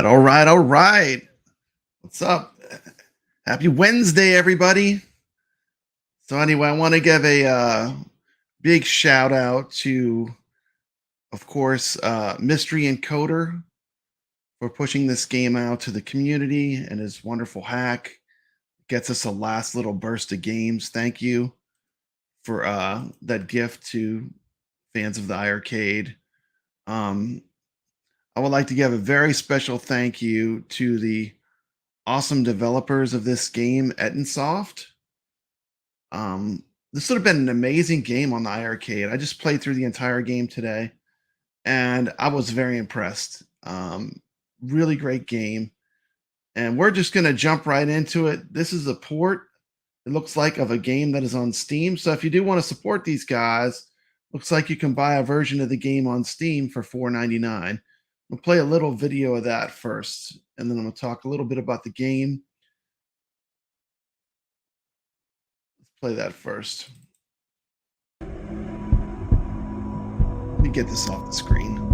all right, all right. What's up? Happy Wednesday, everybody. So anyway, I want to give a big shout out to, of course, Mystery Encoder for pushing this game out to the community and his wonderful hack. Gets us a last little burst of games. Thank you for that gift to fans of the iiRcade. I would like to give a very special thank you to the awesome developers of this game, Ettinsoft. This would have been an amazing game on the iiRcade. I just played through the entire game today, and I was very impressed. Really great game. And we're just going to jump right into it. This is a port, it looks like, of a game that is on Steam. So if you do want to support these guys, looks like you can buy a version of the game on Steam for $4.99. We'll play a little video of that first, and then I'm going to talk a little bit about the game. Let's play that first. Let me get this off the screen.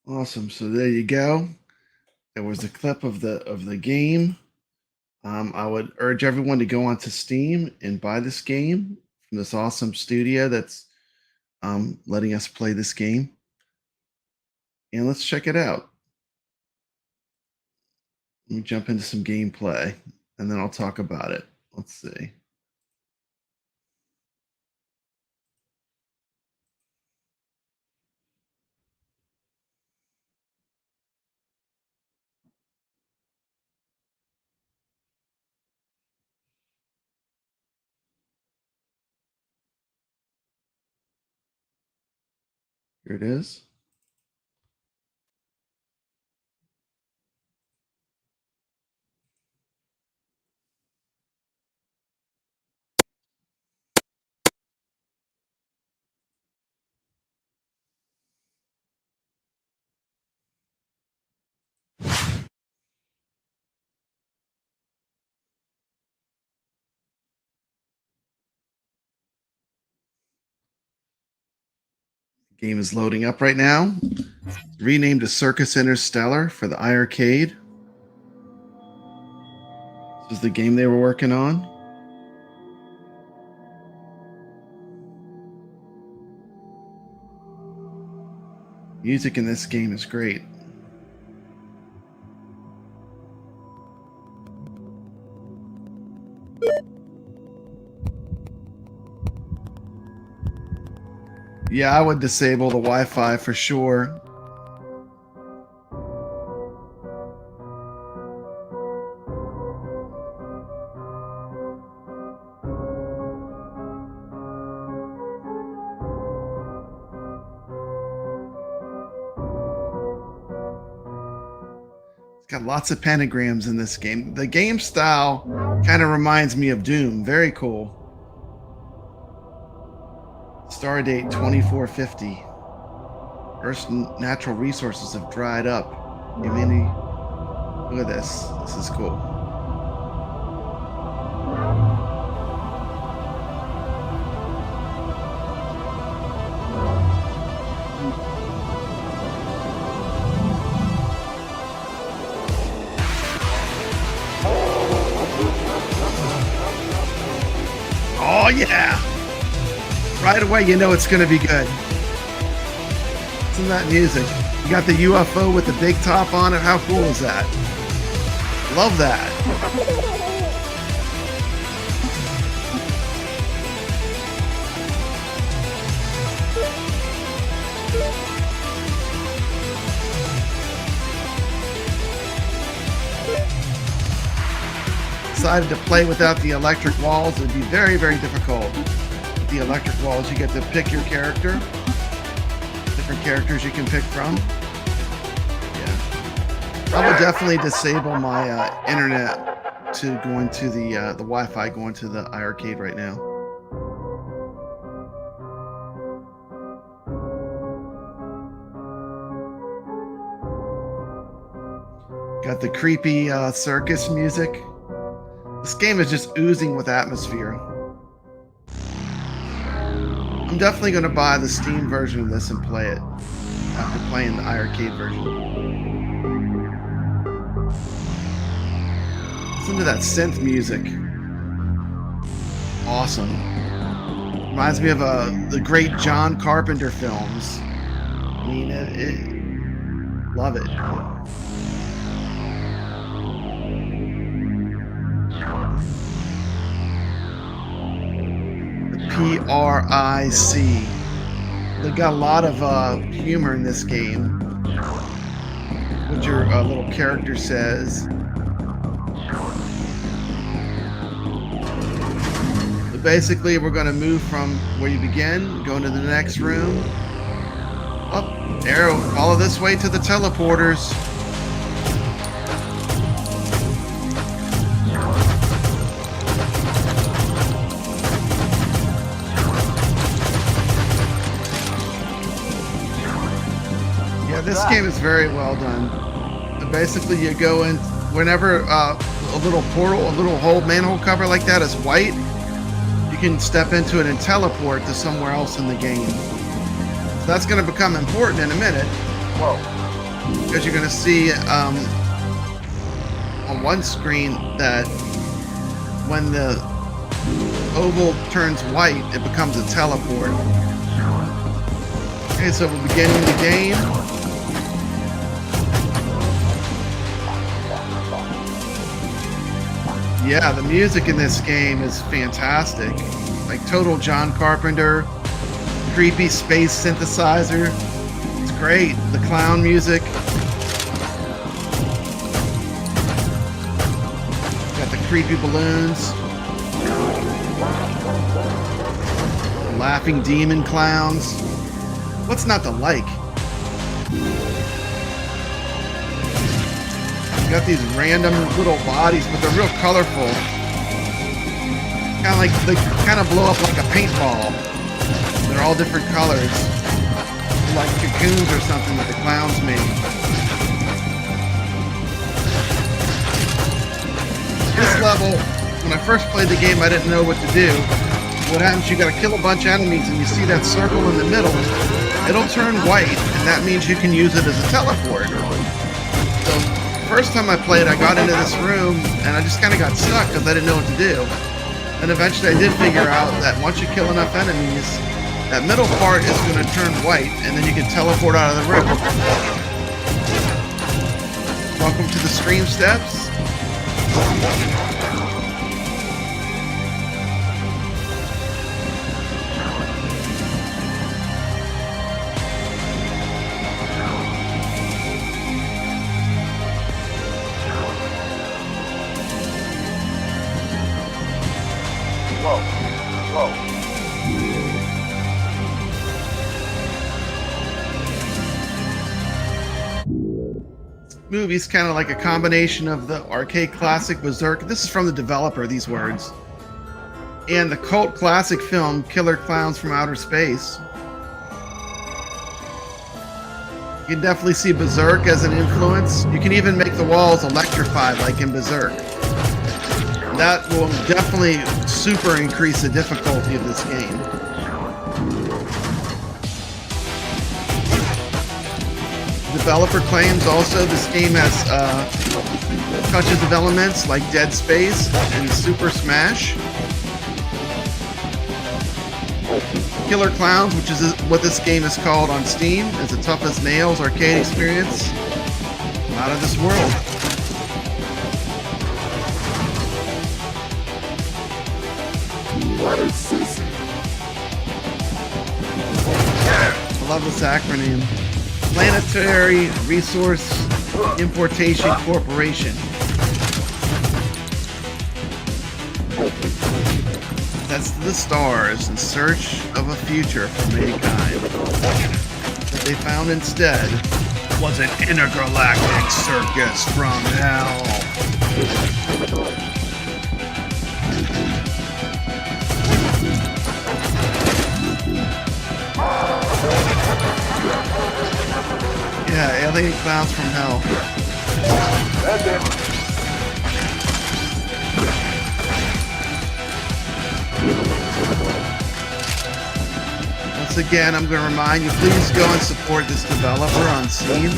Awesome. So there you go. There was a clip of the game. I would urge everyone to go onto Steam and buy this game from this awesome studio that's letting us play this game. And let's check it out. Let me jump into some gameplay, and then I'll talk about it. Let's see. Here it is. The game is loading up right now. It's renamed to Circus Interstellar for the iiRcade. This is the game they were working on. Music in this game is great. Yeah, I would disable the Wi-Fi for sure. It's got lots of pentagrams in this game. The game style kind of reminds me of Doom. Very cool. Stardate 2450. Earth's natural resources have dried up. Humanity. Look at this. This is cool. Oh yeah! Right away, you know it's gonna be good. Listen to that music. You got the UFO with the big top on it. How cool is that? Love that. Decided to play without the electric walls. It'd be very, very difficult. With the electric walls, you get to pick your character. Different characters you can pick from. Yeah. I would definitely disable my internet to go into the Wi-Fi going to the iiRcade right now. Got the creepy circus music. This game is just oozing with atmosphere. I'm definitely going to buy the Steam version of this and play it after playing the iiRcade version. Listen to that synth music. Awesome. Reminds me of the great John Carpenter films. I mean, love it. PRIC. They got a lot of humor in this game. What your little character says. So basically, we're going to move from where you begin, go into the next room. Up, arrow, follow this way to the teleporters. This game is very well done. So basically, you go in whenever a little portal, a little hole, manhole cover like that is white, you can step into it and teleport to somewhere else in the game. So that's going to become important in a minute. Whoa. Because you're going to see on one screen that when the oval turns white, it becomes a teleport. Okay, so we're beginning the game. Yeah, the music in this game is fantastic. Like total John Carpenter, creepy space synthesizer. It's great. The clown music. Got the creepy balloons. Laughing demon clowns. What's not to like? Got these random little bodies, but they're real colorful. Kind of like they kind of blow up like a paintball. They're all different colors, like cocoons or something that the clowns made. This level, when I first played the game, I didn't know what to do. What happens? You got to kill a bunch of enemies, and you see that circle in the middle. It'll turn white, and that means you can use it as a teleport. So. First time I played, I got into this room and I just kind of got stuck because I didn't know what to do. And eventually I did figure out that once you kill enough enemies, that middle part is going to turn white and then you can teleport out of the room. Welcome to the stream steps. Movie's kind of like a combination of the arcade classic Berzerk. This is from the developer, these words. And the cult classic film Killer Clowns from Outer Space. You can definitely see Berzerk as an influence. You can even make the walls electrified like in Berzerk. That will definitely super increase the difficulty of this game. Developer claims also this game has touches of elements like Dead Space and Super Smash. Killer Clowns, which is what this game is called on Steam, is a tough as nails arcade experience. Out of this world. I love this acronym. Planetary Resource Importation Corporation. That's the stars in search of a future for mankind. What they found instead was an intergalactic circus from hell. Yeah, alien clowns from hell. That's it. Once again, I'm going to remind you, please go and support this developer on Steam.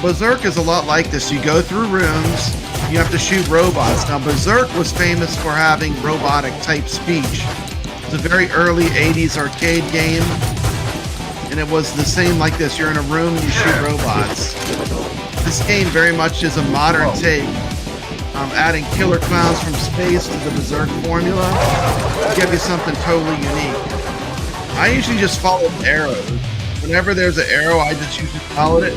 Berzerk is a lot like this. You go through rooms, you have to shoot robots. Now, Berzerk was famous for having robotic type speech. It's a very early 80s arcade game, and it was the same like this. You're in a room and you shoot robots. This game very much is a modern take, adding killer clowns from space to the Berzerk formula to give you something totally unique. I usually just follow arrows. Whenever there's an arrow, I just usually follow it.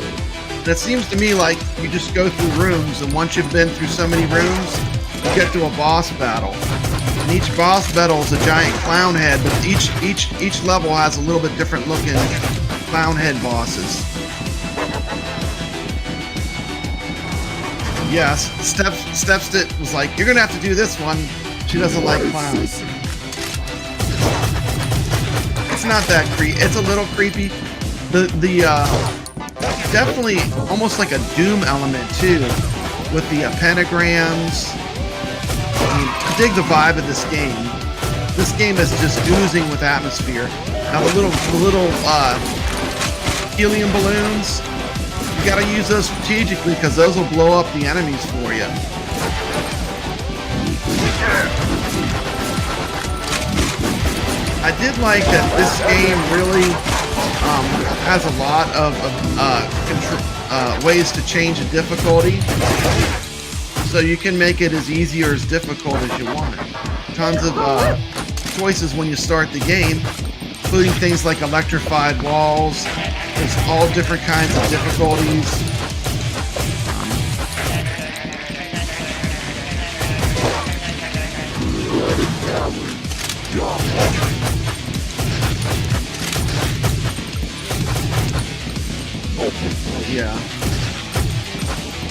And it seems to me like you just go through rooms, and once you've been through so many rooms, you get to a boss battle. And each boss battle is a giant clown head, but each level has a little bit different looking clown head bosses. Yes, Steps was like, you're gonna have to do this one. She doesn't like clowns. It's not that creepy. It's a little creepy. Definitely almost like a Doom element too, with the pentagrams. I mean, I dig the vibe of this game. This game is just oozing with atmosphere. Now the little helium balloons, you gotta use those strategically because those will blow up the enemies for you. I did like that this game really has a lot of ways to change the difficulty, so you can make it as easy or as difficult as you want. Tons of choices when you start the game, including things like electrified walls. There's all different kinds of difficulties. Yeah.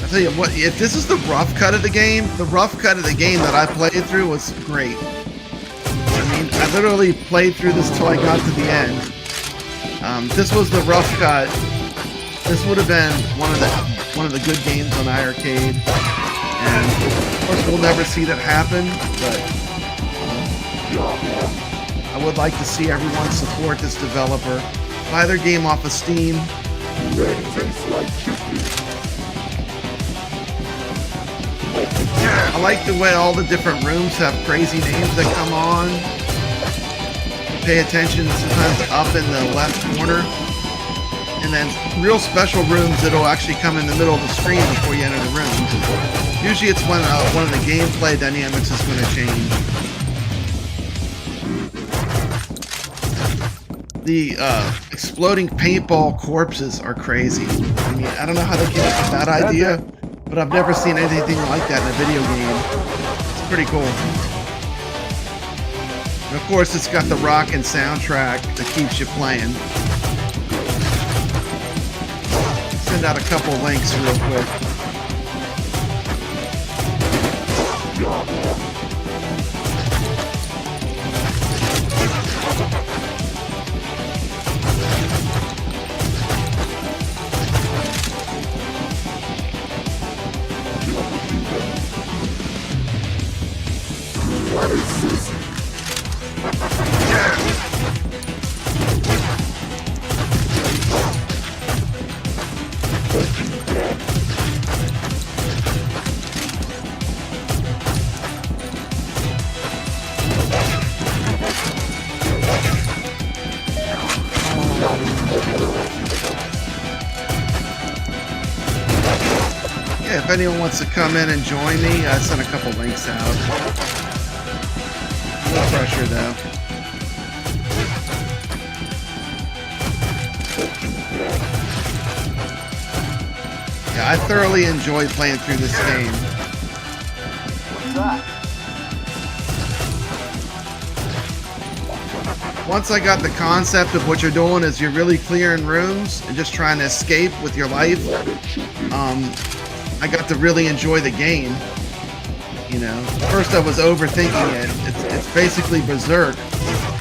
I tell you what, if this is the rough cut of the game that I played through was great. I mean, I literally played through this till I got to the end. This was the rough cut. This would have been one of the good games on iiRcade, and of course we'll never see that happen. But I would like to see everyone support this developer. Buy their game off of Steam. I like the way all the different rooms have crazy names that come on. Pay attention sometimes up in the left corner, and then real special rooms that'll actually come in the middle of the screen before you enter the room. Usually it's when one of the gameplay dynamics is going to change. The exploding paintball corpses are crazy. I mean, I don't know how they came up with that idea, but I've never seen anything like that in a video game. It's pretty cool. And of course, it's got the rockin' soundtrack that keeps you playing. Send out a couple links real quick. Yeah, if anyone wants to come in and join me, I sent a couple links out. No pressure though. Yeah, I thoroughly enjoyed playing through this game. What's that? Once I got the concept of what you're doing is you're really clearing rooms and just trying to escape with your life, I got to really enjoy the game. You know, first I was overthinking it. It's basically Berzerk,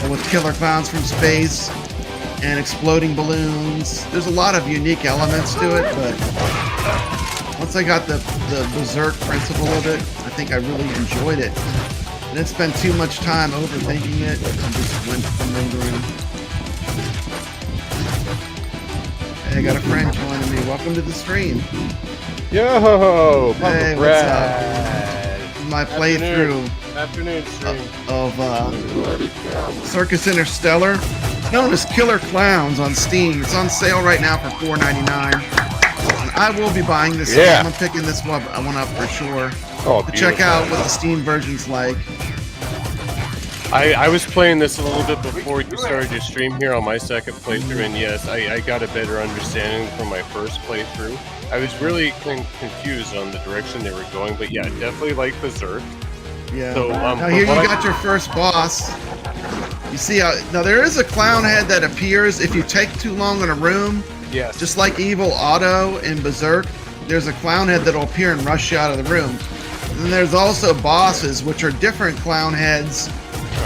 but with killer clowns from space and exploding balloons. There's a lot of unique elements to it, but once I got the Berzerk principle of it, I think I really enjoyed it. I didn't spend too much time overthinking it and just went from room to room. Hey, I got a friend joining me. Welcome to the stream. Yo, Papa hey, Brad. What's up? My playthrough Afternoon stream. of Circus Interstellar. It's known as Killer Clowns on Steam. It's on sale right now for $4.99. And I will be buying this game. I'm picking this one up for sure. Oh, to check out what the Steam version's like. I was playing this a little bit before you started your stream here on my second playthrough, and yes, I got a better understanding from my first playthrough. I was really confused on the direction they were going, but yeah, definitely like Berzerk. Yeah. So, now here you got your first boss. You see, now there is a clown head that appears if you take too long in a room. Yes. Just like Evil Otto in Berzerk, there's a clown head that'll appear and rush you out of the room. And then there's also bosses, which are different clown heads.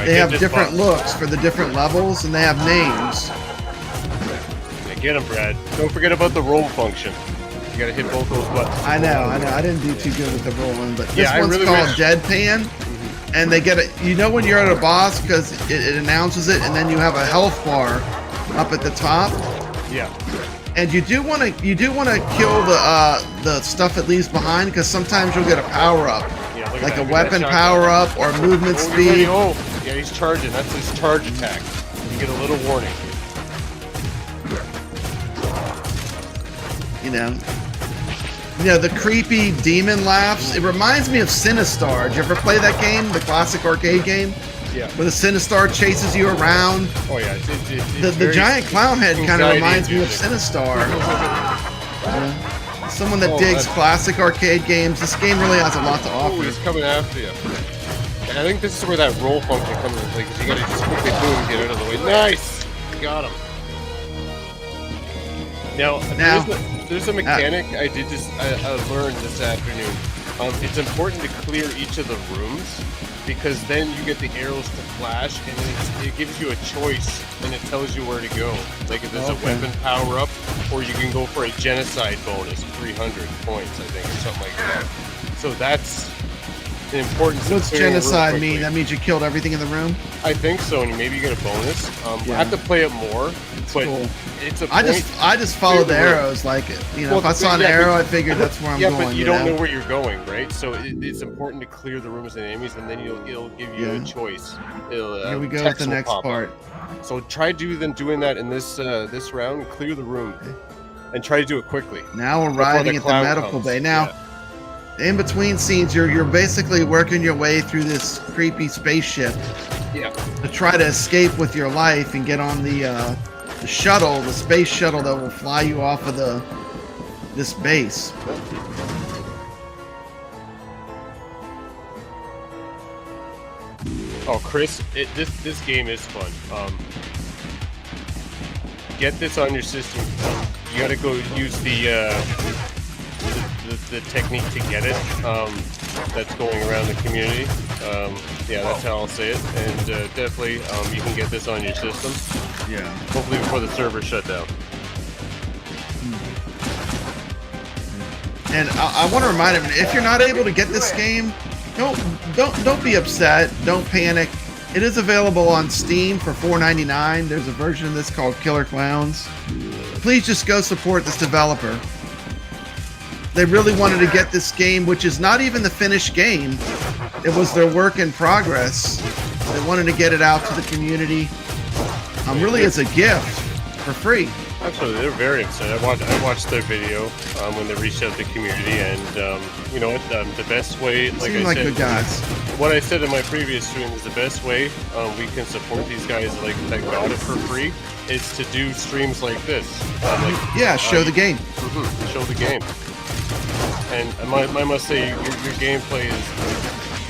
They have different looks for the different levels, and they have names. Yeah, get him, Brad. Don't forget about the roll function. You gotta hit both those buttons. I know. I didn't do too good with the rolling, but this one's called Deadpan. And they get it. You know when you're at a boss because it announces it, and then you have a health bar up at the top. Yeah. And you do want to kill the stuff it leaves behind, because sometimes you'll get a power up, like a weapon power up or movement speed. Oh, yeah, he's charging. That's his charge attack. You get a little warning. You know the creepy demon laughs. It reminds me of Sinistar. Did you ever play that game, the classic arcade game? Yeah. Where the Sinistar chases you around. Oh yeah. The giant clown head kind of reminds me of Sinistar. Someone that digs classic arcade games, this game really has a lot to offer. Oh, he's coming after you. And I think this is where that roll function comes into play, because you gotta just quickly boom, get out of the way. Nice! Got him. Now there's a mechanic I learned this afternoon. It's important to clear each of the rooms, because then you get the arrows to flash, and it gives you a choice, and it tells you where to go. Like if there's a weapon power up, or you can go for a genocide bonus, 300 points, I think, or something like that. So that's an important. What's genocide mean? That means you killed everything in the room? I think so, and maybe you get a bonus. I have to play it more, but cool. It's a. I just follow the arrows, like if I saw an arrow, I figured that's where I'm going. Yeah, but you don't know where you're going, right? So it's important to clear the rooms and enemies, and then it'll give you a choice. Here we go with the next part. So try doing that in this round. Clear the room, and try to do it quickly. Now we're arriving at the medical bay. Now, in between scenes, you're basically working your way through this creepy spaceship. Yeah. To try to escape with your life and get on the shuttle, the space shuttle that will fly you off of this base. Oh, Chris, this game is fun. Get this on your system. You gotta go use the technique to get it. That's going around the community. Yeah, that's how I'll say it. And definitely, you can get this on your system. Yeah. Hopefully before the server shut down. And I want to remind everyone, if you're not able to get this game, don't be upset. Don't panic. It is available on Steam for $4.99. There's a version of this called Killer Clowns. Please just go support this developer. They really wanted to get this game, which is not even the finished game. It was their work in progress. They wanted to get it out to the community, really as a gift for free. Absolutely, they're very excited. I watched their video when they reached out to the community, and you know what? The best way, like Seem I like said, good guys. what I said in my previous stream is the best way we can support these guys like that got it for free is to do streams like this. Yeah, show the game. Show the game. And I must say, your gameplay is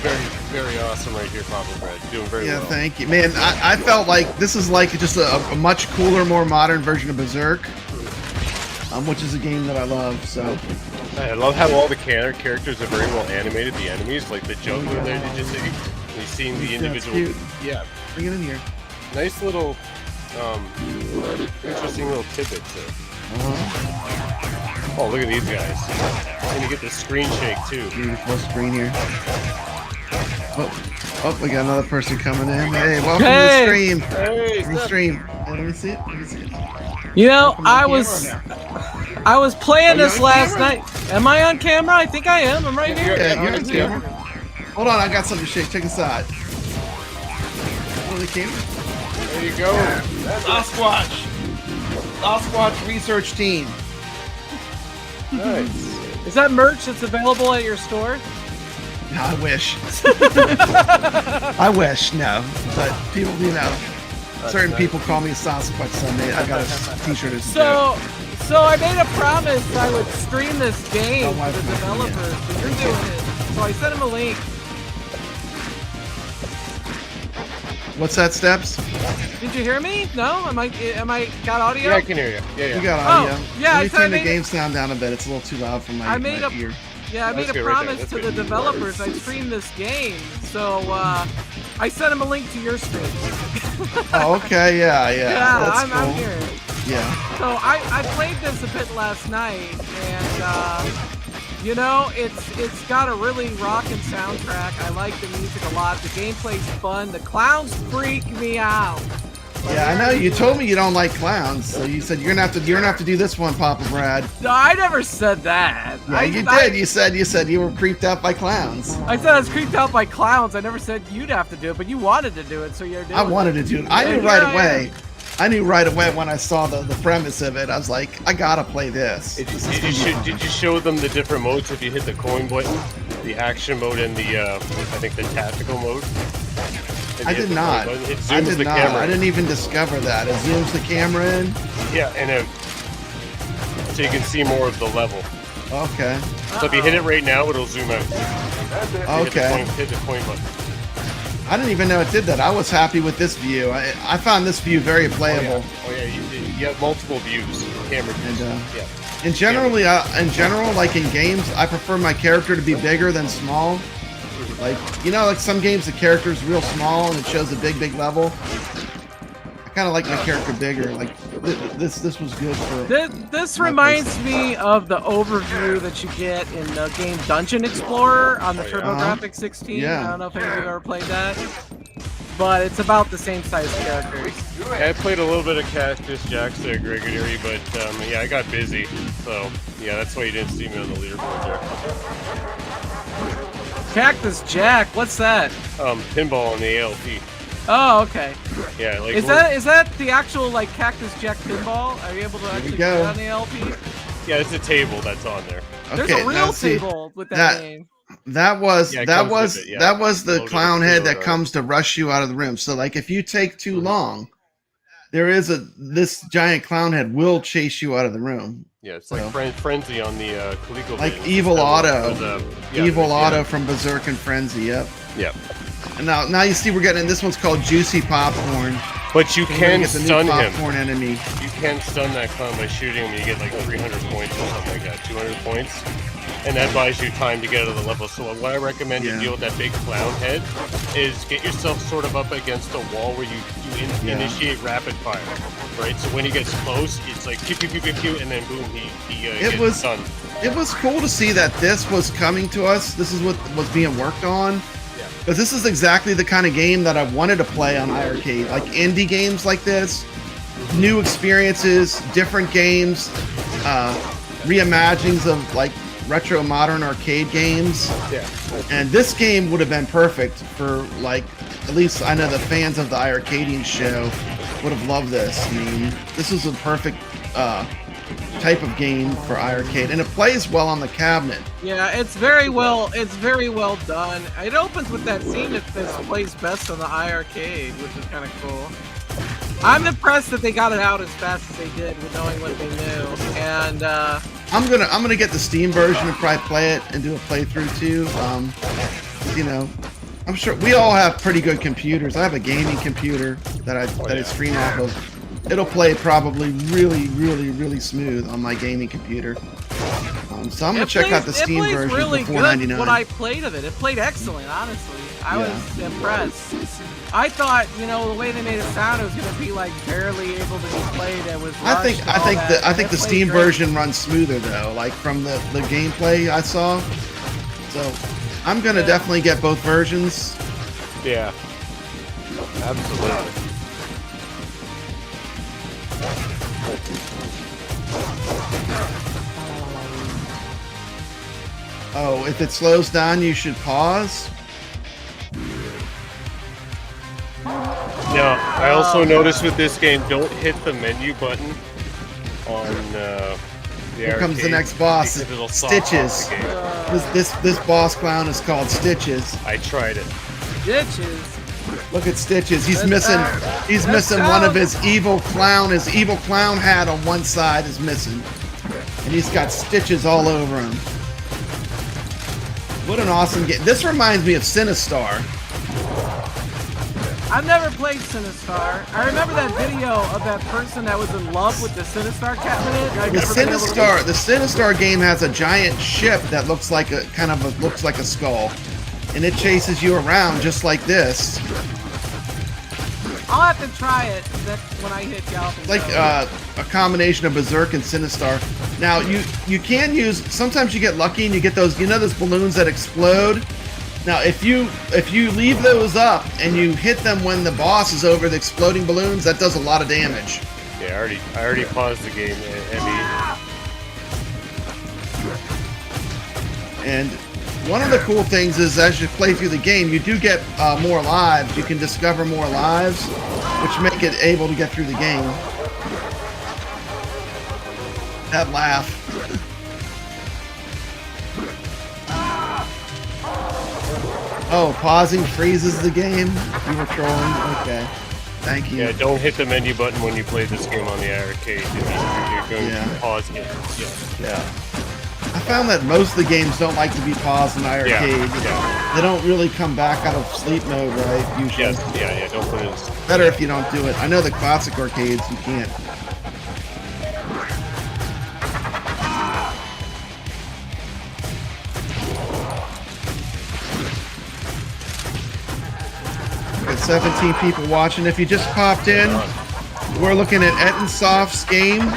very, very awesome right here, Papa Brad. You're doing very well. Yeah, thank you, man. I felt like this is like just a much cooler, more modern version of Berzerk, which is a game that I love. So I love how all the characters are very well animated. The enemies, like the juggler there, did you see? You've seen the individual. Cute. Yeah. Bring it in here. Nice little, interesting little tidbits there. Oh, look at these guys. And you get the screen shake too. Beautiful screen here. Oh, we got another person coming in. Hey, welcome to the stream. Hey, The stream. Hey, let me see it. Let me see it. You know, Welcome I on was camera I was playing you this on last camera? night. Am I on camera? I think I am. I'm right here. Yeah, you're on camera. Hold on, I got something to shake. Check this out. On the camera. there you go. Sasquatch. Sasquatch research team. Nice. Is that merch that's available at your store? No, I wish. I wish, no. But people, you know, certain people call me Sasquatch Sunday. I got a t-shirt as a joke. So I made a promise I would stream this game Oh, to why the not? developers, but you're doing it. So I sent him a link. What's that, Steps? Did you hear me? No? Am I got audio? Yeah, I can hear you. Yeah, yeah. You got audio. yeah, Let I me said I turn the made game sound down a bit. It's a little too loud for my, I made my a- ear. Yeah, I made That's a good right there. promise That's to good. the developers I'd stream this game. So I sent him a link to your stream. Oh, okay, yeah. Yeah, That's I'm cool. here. Yeah. So I played this a bit last night, and you know, it's got a really rockin' soundtrack. I like the music a lot. The gameplay's fun. The clowns freak me out. Yeah, I know. You told me you don't like clowns, so you said you're gonna have to do this one, Papa Brad. No, I never said that. Yeah, you did. You said you were creeped out by clowns. I said I was creeped out by clowns. I never said you'd have to do it, but you wanted to do it, so you're doing I wanted to do it. I knew Yeah, right yeah, away. I knew right away when I saw the premise of it. I was like, I gotta play this. Did you show them the different modes if you hit the coin button? The action mode and the, I think the tactical mode? If I you hit did the not. coin button, it I zooms did the not. camera. I didn't even discover that. It zooms the camera in. Yeah, and so you can see more of the level. Okay. So if you hit it right now, it'll zoom out. If you Okay. Hit the coin button. I didn't even know it did that. I was happy with this view. I found this view very playable. Oh yeah, you have multiple views, camera views. And, yeah. In general, like in games, I prefer my character to be bigger than small. Like, you know, like some games the character is real small and it shows a big level. I kind of like my character bigger. Like this was good for. This reminds me of the overview that you get in the game Dungeon Explorer on the TurboGrafx 16. Yeah. I don't know if any of you have ever played that, but it's about the same size characters. I played a little bit of Cactus Jacks there, Gregory, but yeah, I got busy. So yeah, that's why you didn't see me on the leaderboard there. Cactus Jack, what's that? Pinball on the ALP. Oh, okay. Yeah, like Is that the actual like Cactus Jack pinball? Are you able to actually go. play it on the LP? yeah, it's a table that's on there. There's Okay, a now real see, table with that name. That was Yeah, it that comes with was it, yeah. that was the Loaded clown with head the that logo. comes to rush you out of the room. So like if you take too long, there is this giant clown head will chase you out of the room. Yeah, it's like So. Frenzy on the ColecoVision. Like Evil Otto. Yeah, Evil yeah. Otto from Berzerk and Frenzy. Yep. Yeah. And now you see we're getting this one's called Juicy Popcorn. But you We're gonna can get the new stun him. popcorn enemy. You can stun that clown by shooting him and you get like 300 points or something like that, 200 points. And that buys you time to get out of the level. So what I recommend to Yeah. deal with that big clown head is get yourself sort of up against a wall where you Yeah. initiate rapid fire, right? So when he gets close, it's like pew pew pew pew pew, and then boom, he gets was- stunned. It was cool to see that this was coming to us. This is what was being worked on. Yeah. But this is exactly the kind of game that I wanted to play on iiRcade. Like indie games like this, new experiences, different games, reimaginings of like retro modern arcade games. Yeah. And this game would have been perfect for like, at least I know the fans of the iiRcadian show would have loved this. I mean, this was a perfect type of game for iiRcade, and it plays well on the cabinet. Yeah, it's very well done. It opens with that scene that plays best on the iiRcade, which is kind of cool. I'm impressed that they got it out as fast as they did with knowing what they knew. And I'm gonna get the Steam version and probably play it and do a playthrough too. You know, I'm sure we all have pretty good computers. I have a gaming computer that I stream off of. It'll play probably really smooth on my gaming computer. So I'm gonna check out the Steam version really for $4.99. good. What I played of it, it played excellent. Honestly, I was impressed. I thought, you know, the way they made it sound, it was gonna be like barely able to be played. It was. I think the Steam version runs smoother though, like from the gameplay I saw. So I'm gonna definitely get both versions. Yeah, absolutely. Oh, if it slows down, you should pause. Now, I also noticed with this game, don't hit the menu button on the Here comes the next boss. Stitches. This boss clown is called Stitches. I tried it. Stitches. Look at Stitches. He's missing one of his evil clown. His evil clown hat on one side is missing, and he's got stitches all over him. What an awesome game! This reminds me of Sinistar. I've never played Sinistar. I remember that video of that person that was in love with the Sinistar cabinet. The Sinistar game has a giant ship that looks like a skull, and it chases you around just like this. I'll have to try it when I hit Galloping. Like a combination of Berzerk and Sinistar. Now you can use. Sometimes you get lucky and you get those. You know those balloons that explode. Now if you leave those up and you hit them when the boss is over the exploding balloons, that does a lot of damage. Yeah, I already paused the game. And one of the cool things is as you play through the game, you do get more lives. You can discover more lives, which make it able to get through the game. That laugh. Oh, pausing freezes the game? You were trolling? Okay. Thank you. Yeah, don't hit the menu button when you play this game on the iiRcade. You're going to pause games. Yeah. I found that most of the games don't like to be paused in iiRcade. Yeah. They don't really come back out of sleep mode, right? Usually. Yeah, don't put it in. Better if you don't do it. I know the classic arcades, you can't. Got 17 people watching. If you just popped in, we're looking at Ettinsoft's game.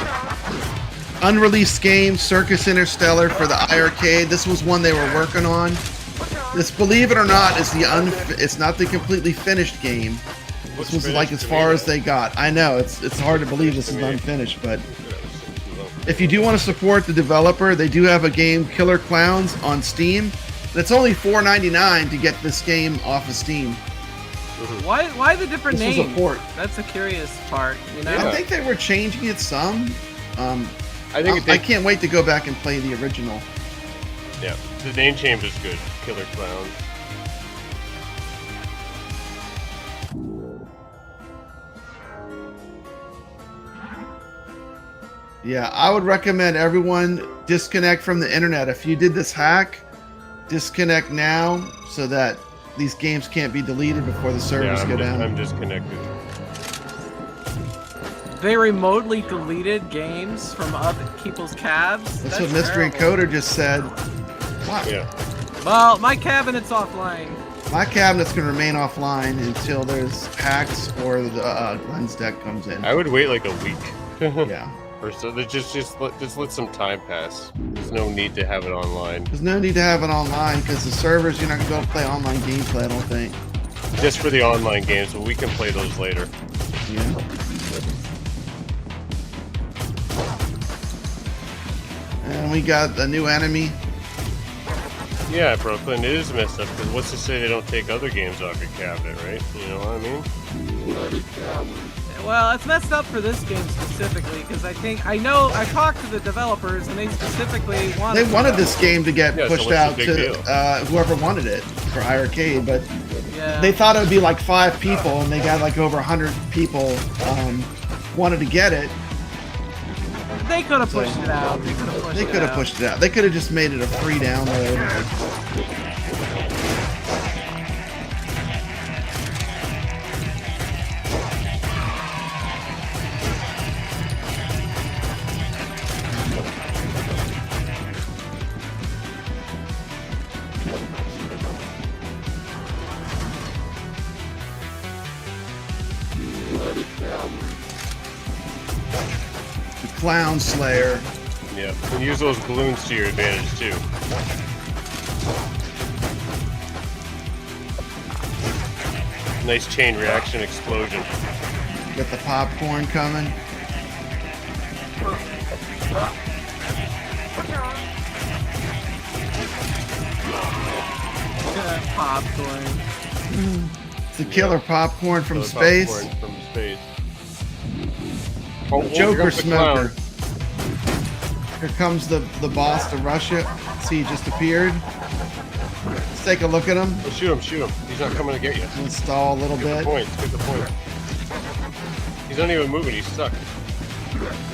Unreleased game, Circus Interstellar for the iiRcade. This was one they were working on. This, believe it or not, is it's not the completely finished game. This was like as far as they got. I know it's hard to believe this is unfinished, but if you do want to support the developer, they do have a game, Killer Clowns, on Steam. And it's only $4.99 to get this game off of Steam. Why the different names? This was a port. That's the curious part, you know. I think they were changing it some. I can't wait to go back and play the original. Yeah, the name change is good. Killer Clowns. Yeah, I would recommend everyone disconnect from the internet. If you did this hack, disconnect now so that these games can't be deleted before the servers go down. I'm disconnected. They remotely deleted games from other people's cabs? That's what Mystery Encoder just said. What? Yeah. Well, my cabinet's offline. My cabinet's going to remain offline until there's hacks or the Glenn's deck comes in. I would wait like a week. Yeah. Or so. Just let some time pass. There's no need to have it online. There's no need to have it online because the servers, you're not going to be able to play online gameplay, I don't think. Just for the online games, but we can play those later. Yeah. And we got a new enemy. Yeah, Brooklyn, it is messed up, because what's to say they don't take other games off your cabinet, right? You know what I mean? Well, it's messed up for this game specifically because I talked to the developers and they specifically wanted. They wanted this game to get Yeah, so pushed what's the out big to deal? whoever wanted it for iiRcade, but Yeah. they thought it would be like 5 people, and they got like over 100 people wanted to get it. They could have pushed it out. They could have pushed it out. They could have just made it a free download. The Clown Slayer. Yeah, and use those balloons to your advantage too. Nice chain reaction explosion. Got the popcorn coming. Popcorn. It's the killer popcorn from Killer space. popcorn from space. Oh, Joker here comes the Smoker. clown. Here comes the boss to rush it. See, he just appeared. Let's take a look at him. Oh, shoot him, shoot him. He's not coming to get you. Install a little Get the bit. point, get the point. He's not even moving, he's stuck.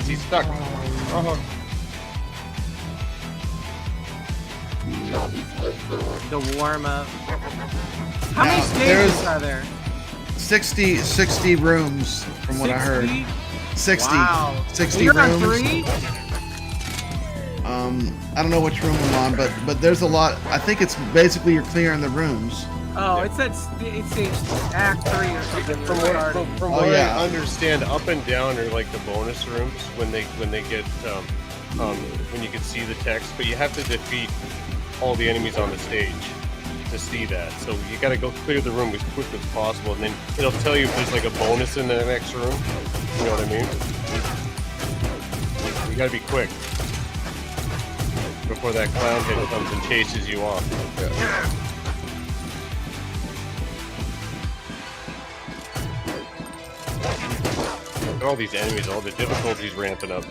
He's stuck. Oh. The warm up. How many Now, stages there's- are there? 60 rooms from what I heard. 60. Wow. 60 You're on rooms. 3? I don't know which room I'm on, but there's a lot. I think it's basically you're clearing the rooms. Oh, it said it's stage Act 3 or something. From Oh, what yeah. I understand, up and down are like the bonus rooms when they get when you can see the text, but you have to defeat all the enemies on the stage to see that. So you got to go clear the room as quick as possible, and then it'll tell you if there's like a bonus in the next room. You know what I mean? You got to be quick before that clown hit comes and chases you off. Look at all these enemies, all the difficulties ramping up.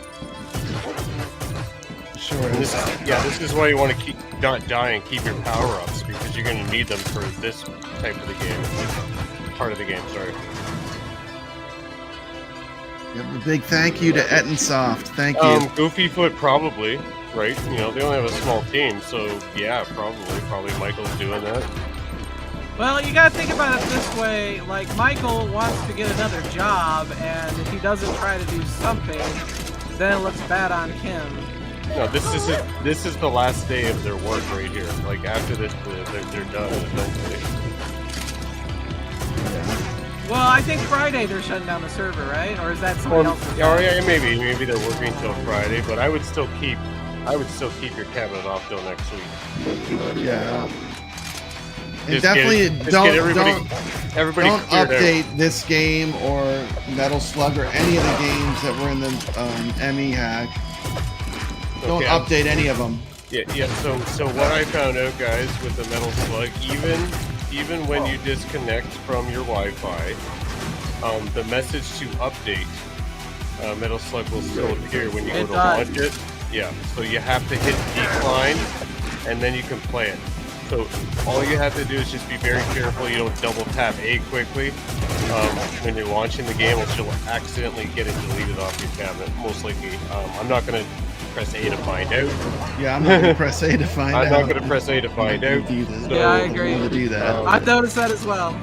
Sure And is. this is why you want to keep not die and keep your power-ups, because you're going to need them for this type of the game. Part of the game, sorry. Give a big thank you to Ettinsoft. Thank you. Goofy Foot probably, right? You know, they only have a small team, so yeah, probably Michael's doing that. Well, you gotta think about it this way, like, Michael wants to get another job, and if he doesn't try to do something, then it looks bad on him. No, this is the last day of their work right here. Like after this, they're done. Eventually. Well, I think Friday they're shutting down the server, right? Or is that someone else's Oh job? yeah, maybe they're working till Friday, but I would still keep your cabinet off till next week. Yeah. And Just definitely get don't everybody don't cleared out. update this game or Metal Slug or any of the games that were in the ME hack. Don't Okay, update any of them. Yeah. So what I found out, guys, with the Metal Slug, even when you disconnect from your Wi-Fi, the message to update Metal Slug will still appear when you go It to does. launch it. Yeah. So you have to hit decline, and then you can play it. So all you have to do is just be very careful you don't double tap A quickly when you're launching the game, or you'll accidentally get it deleted off your cabinet. Most likely. I'm not gonna press A to find out. Yeah, I'm not gonna press A to find out. I'm not gonna press A to find out. Yeah, I agree. To do that. I've noticed that as well.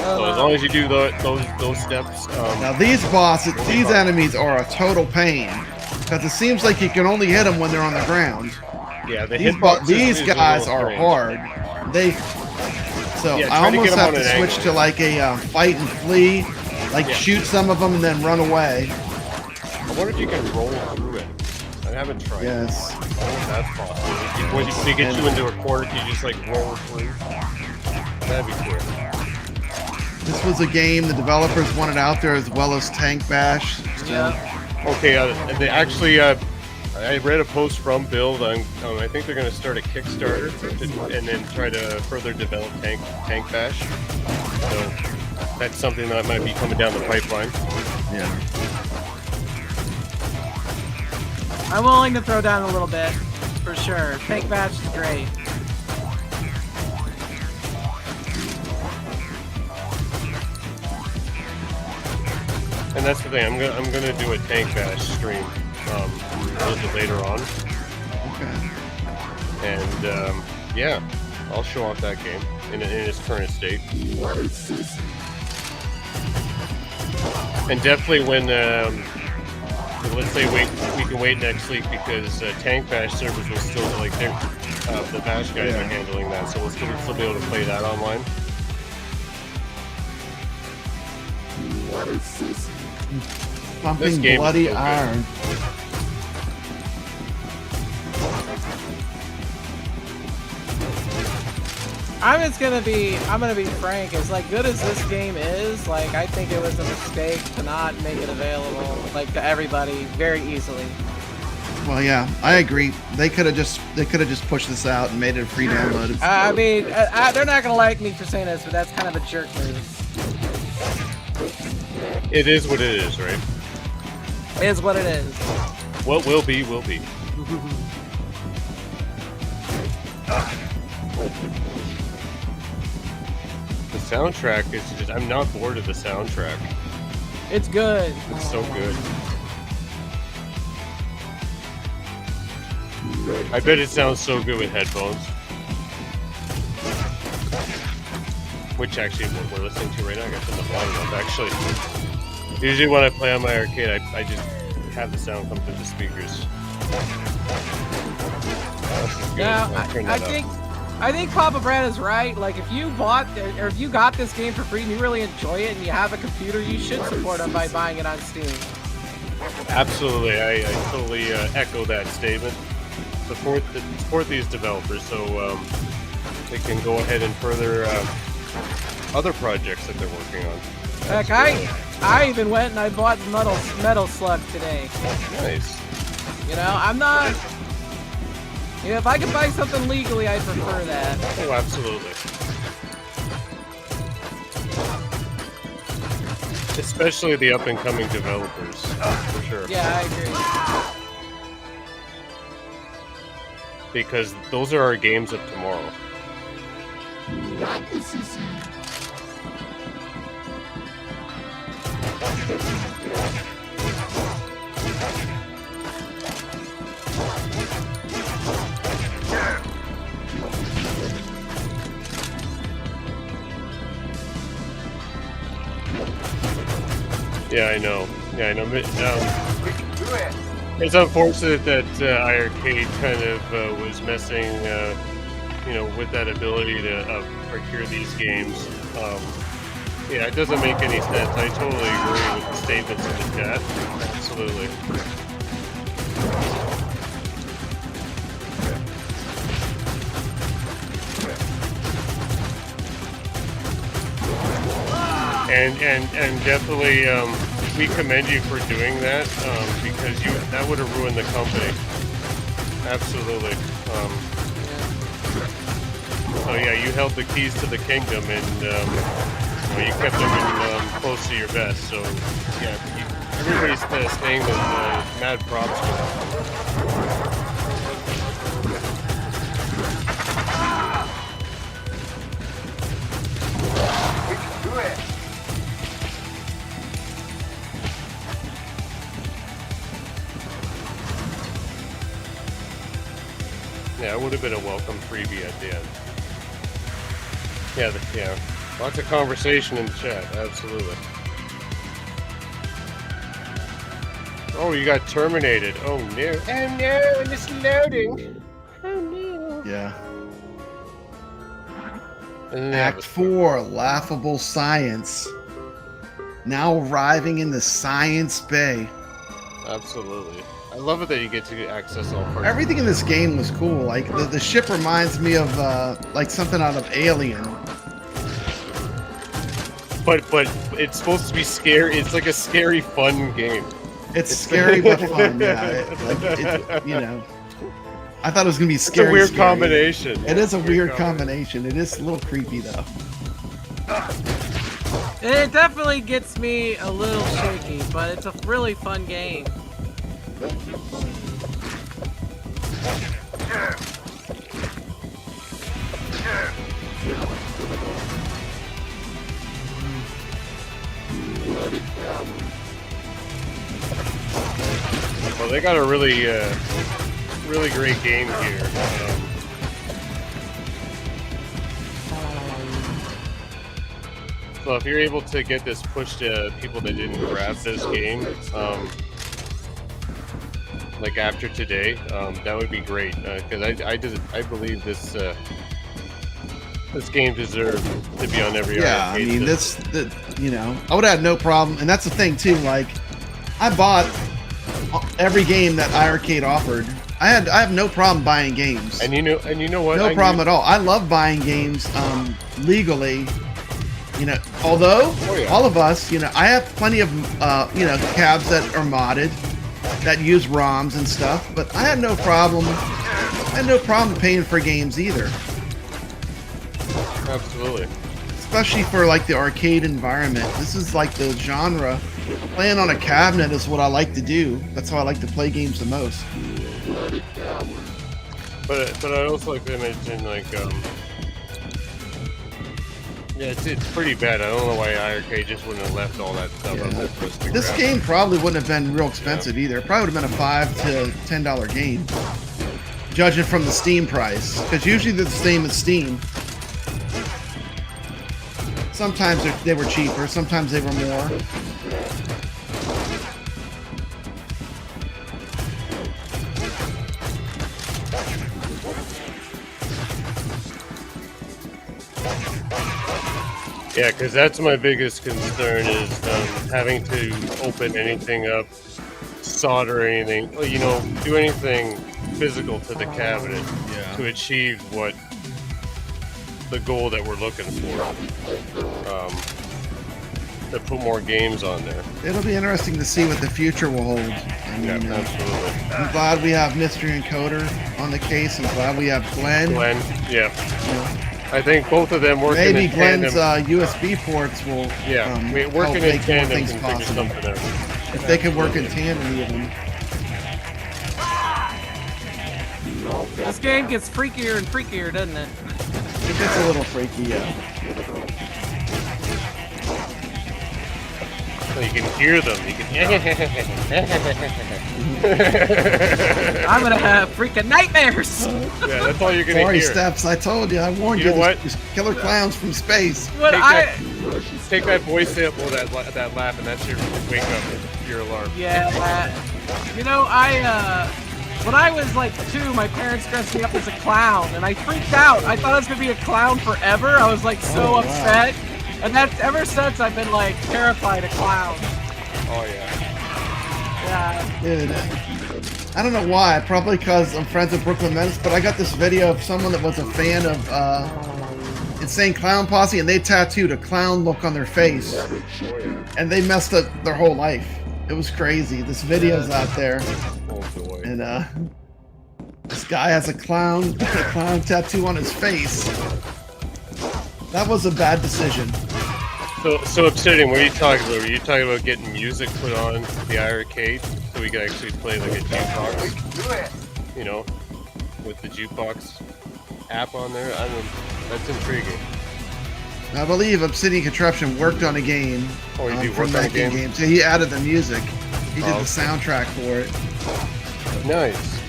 So as long as you do those steps, Now these bosses, these enemies are a total pain because it seems like you can only hit them when they're on the ground. yeah, the These hitbox these is a guys little are strange. hard. So Yeah, I try to almost get 'em have on to an switch angle. to like a fight and flee, like Yeah. shoot some of them and then run away. I wonder if you can roll through it. I haven't tried. Yes. I wonder if that's possible. When they get you into a corner, you just like roll through. That'd be cool. This was a game the developers wanted out there as well as Tank Bash. Yeah. Okay, they actually, I read a post from Build. I think they're going to start a Kickstarter and then try to further develop Tank Bash. So That's something that might be coming down the pipeline. Yeah. I'm willing to throw down a little bit, for sure. Tank Bash is great. And that's the thing. I'm gonna do a Tank Bash stream a little bit later on. Okay. And yeah, I'll show off that game in its current state. And definitely when, let's say we can wait next week because Tank Bash servers will still, like, the Bash guys are handling that, so we'll still be able to play that online. Pumping bloody iron. I'm gonna be frank, as like good as this game is, like I think it was a mistake to not make it available like to everybody very easily. Well, yeah, I agree. They could have just pushed this out and made it a free download. I mean, they're not gonna like me for saying this, but that's kind of a jerk move. It is what it is, right? It is what it is. What will be, will be. The soundtrack is just, I'm not bored of the soundtrack. It's good. It's so good. I bet it sounds so good with headphones. Which actually what we're listening to right now, I got to turn the volume up actually. Usually when I play on my arcade, I just have the sound come through the speakers. Now, I think Papa Brad is right. Like, if you bought or if you got this game for free and you really enjoy it and you have a computer, you should support them by buying it on Steam. Absolutely, I totally echo that statement. Support these developers so they can go ahead and further other projects that they're working on. Heck, I even went and I bought Metal Slug today. Nice. You know, I'm not. You know, if I could buy something legally, I'd prefer that. Oh, absolutely. Especially the up-and-coming developers, for sure. Yeah, I agree. Because those are our games of tomorrow. Yeah, I know. Yeah, I know. It's unfortunate that iiRcade kind of was messing, you know, with that ability to procure these games. Yeah, it doesn't make any sense. I totally agree with the statements in the chat. Absolutely. And definitely we commend you for doing that because that would have ruined the company. Absolutely. So yeah, you held the keys to the kingdom and you kept them close to your vest. So yeah, everybody's saying that mad props to them. We can do it. Yeah, it would have been a welcome freebie at the end. Yeah, lots of conversation in the chat, absolutely. Oh, you got terminated. Oh no. Oh no, it's loading. Oh no. Yeah. And then Act 4, Laughable Science. Now arriving in the Science Bay. Absolutely. I love it that you get to access all parts. Everything in this game was cool. Like the ship reminds me of like something out of Alien. But it's supposed to be scary. It's like a scary, fun game. It's scary but fun. Yeah, you know. I thought it was gonna be scary. It's a weird scary. combination. It is a weird combination. It is a little creepy though. It definitely gets me a little shaky, but it's a really fun game. Well, they got a really, really great game here. So if you're able to get this pushed to people that didn't grab this game, like after today, that would be great. Because I believe this this game deserves to be on every arcade. I mean, you know, I would have no problem, and that's the thing too. Like, I bought every game that iiRcade offered. I have no problem buying games. And you know what? No problem at all. I love buying games legally. You know, although all of us, you know, I have plenty of you know, cabs that are modded that use ROMs and stuff, but I had no problem. I had no problem paying for games either. Absolutely. Especially for like the arcade environment. This is like the genre. Playing on a cabinet is what I like to do. That's how I like to play games the most. But I also like to mention, like, yeah, it's pretty bad. I don't know why iiRcade just wouldn't have left all that stuff up there for us to This grab. game probably wouldn't have been real expensive either. It probably would have been a $5 to $10 game, judging from the Steam price. Because usually they're the same as Steam. Sometimes they were cheaper, sometimes they were more. Yeah, because that's my biggest concern is having to open anything up, solder anything, you know, do anything physical to the cabinet to achieve what the goal that we're looking for. To put more games on there. It'll be interesting to see what the future will hold. I mean, Absolutely. I'm glad we have Mystery Encoder on the case. I'm glad we have Glenn. Glenn, yeah. You know, I think both of them working maybe in tandem. Glenn's USB ports will Working help in make more tandem things can figure possible. something out. If they can work in tandem even. This game gets freakier and freakier, doesn't it? It gets a little freaky, yeah. So you can hear them. You can. I'm gonna have freaking nightmares. Yeah, that's all you're gonna 40 hear. steps, I told you, I warned You you. know what? There's killer clowns from space. But Take that voice sample, that laugh, and that's your wake up, your alarm. yeah, you know, when I was like 2, my parents dressed me up as a clown, and I freaked out. I thought I was gonna be a clown forever. I was like so upset, and that's ever since I've been like terrified of clowns. Oh yeah. Yeah. Dude, I don't know why. Probably because I'm friends with Brooklyn Menace, but I got this video of someone that was a fan of Insane Clown Posse, and they tattooed a clown look on their face, and they messed up their whole life. It was crazy. This video's out there, Oh boy. and this guy has a clown tattoo on his face. That was a bad decision. So Obsidian, what are you talking about? Are you talking about getting music put on the iiRcade so we can actually play like a jukebox? Do it. You know, with the jukebox app on there. I don't. That's intriguing. I believe Obsidian Contraption worked on a game Oh, he did from work on a making game? games. So he added the music. He did Oh, the soundtrack for it. Nice.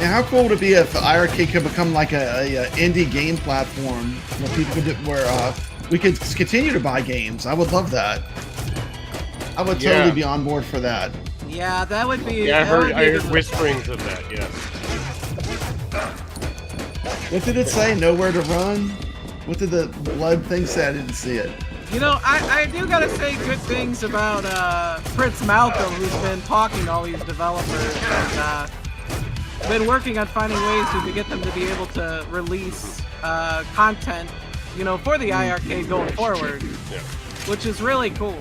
And how cool would it be if iiRcade could become like a indie game platform where people could we could continue to buy games? I would love that. I would totally be on board for that. Yeah, that would be. Yeah, I that would heard be the- whisperings of that. Yeah. What did it say? Nowhere to run? What did the blood thing say? I didn't see it. You know, I do gotta say good things about Prince Malcolm, who's been talking to all these developers and been working on finding ways to get them to be able to release content, you know, for the iiRcade going forward, Yeah. which is really cool.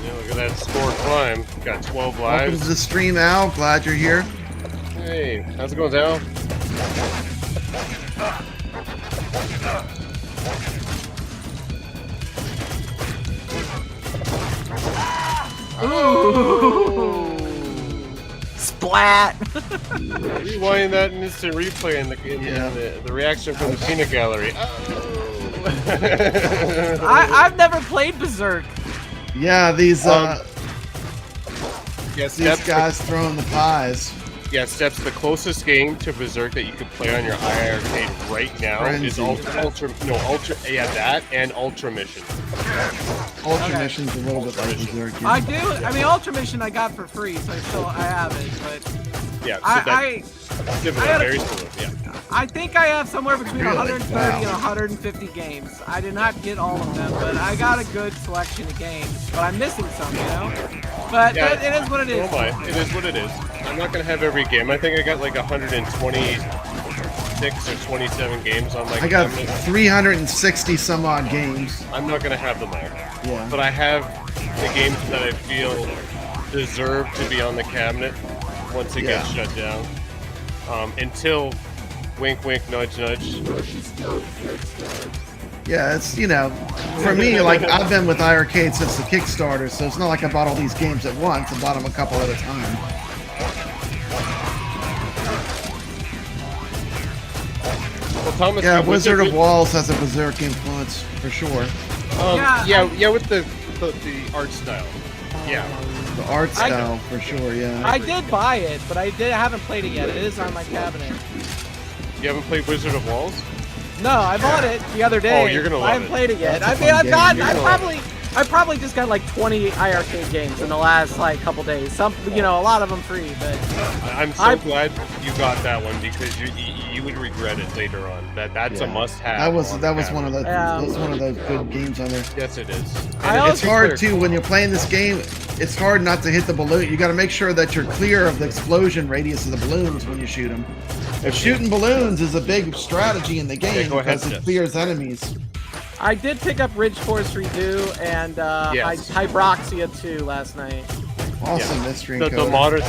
Yeah, look at that score climb. Got 12 Welcome lives. to the stream, Al. Glad you're here. Hey, how's it going, Al? Ooh. Splat. Rewind that and instant replay in the reaction from the peanut gallery. Oh. I've never played Berserk. Yeah, these Steps, guys throwing the pies. Steps, the closest game to Berserk that you could play on your iiRcade right now is Ultra that and Ultra Mission. Ultra Mission's a little bit like Berserk. Yeah. I do. I mean, Ultra Mission I got for free, so I have it. But Yeah, so I very similar. Yeah. I think I have somewhere between Really? 130 Wow. and 150 games. I did not get all of them, but I got a good selection of games. But I'm missing some, you know? But it is what it is. Oh my, it is what it is. I'm not going to have every game. I think I got like 126 or 27 games on my I got cabinet. 360 some odd games. I'm not going to have them all. Yeah. But I have the games that I feel deserve to be on the cabinet once it gets shut down. Until wink, wink, nudge, nudge. Yeah, it's, for me, like, I've been with iiRcade since the Kickstarter, so it's not like I bought all these games at once. I bought them a couple at a time. Well, Thomas, Yeah, Wizard of Walls has a Berserk influence, for sure. With the art style. Yeah. The art style, for sure, yeah. I did buy it, but I haven't played it yet. It is on my cabinet. You haven't played Wizard of Walls? No, I bought it the other day. Oh, you're gonna love I haven't it. played it yet. That's a I mean, fun game. I probably just got like 20 iiRcade games in the last like couple days. Some, a lot of them free, but I'm so glad you got that one because you would regret it later on. That's a must-have. That was one of the one of those good games on there. Yes, it is. It's hard too when you're playing this game. It's hard not to hit the balloon. You got to make sure that you're clear of the explosion radius of the balloons when you shoot them. If shooting balloons is a big strategy in the game because it clears enemies. I did pick up Ridge Force Redo and Hybroxia 2 last night. Awesome mystery. The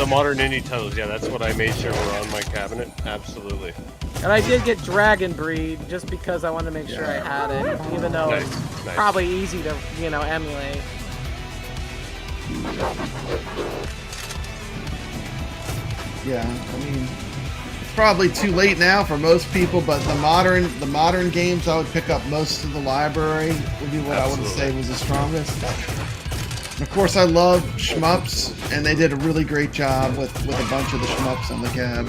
modern indie titles. Yeah, that's what I made sure were on my cabinet. Absolutely. And I did get Dragon Breed just because I wanted to make sure I had it, even though it's probably easy to emulate. Yeah, I mean, it's probably too late now for most people, but the modern games I would pick up most of the library would be what I would say was the strongest. And of course, I love shmups, and they did a really great job with a bunch of the shmups on the cab.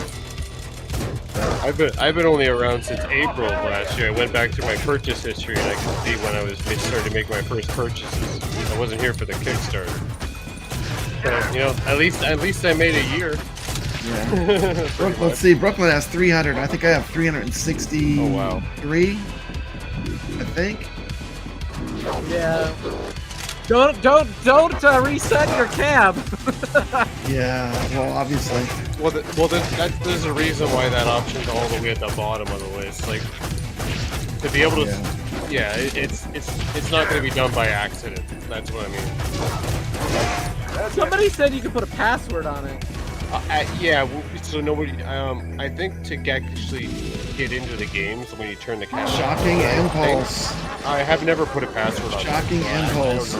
I've been only around since April of last year. I went back to my purchase history and I could see when I was starting to make my first purchases. I wasn't here for the Kickstarter. So, at least I made a year. Yeah. Let's see. Brooklyn has 300. I think I have 363. Oh wow. I think. Yeah. Don't reset your cab. Yeah. Well, obviously. There's a reason why that option's all the way at the bottom of the list. Like to be able to. Yeah. It's not going to be done by accident. That's what I mean. Somebody said you could put a password on it. So nobody. I think to actually get into the games when you turn the camera. Shocking impulse. I have never put a password on. Shocking impulse.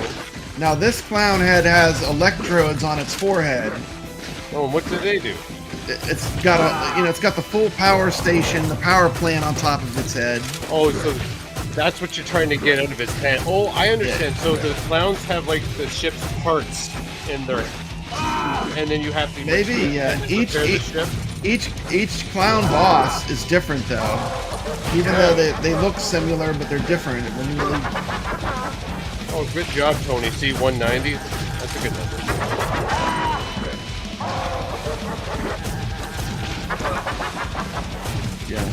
Now this clown head has electrodes on its forehead. Oh, and what do they do? It's got it's got the full power station, the power plant on top of its head. Oh, so that's what you're trying to get out of its head. Oh, I understand. So the clowns have like the ship's parts in their. And then you have to each clown boss is different though. Even though they look similar, but they're different. When you really... Oh, good job, Tony. See, 190. That's a good number. Yeah.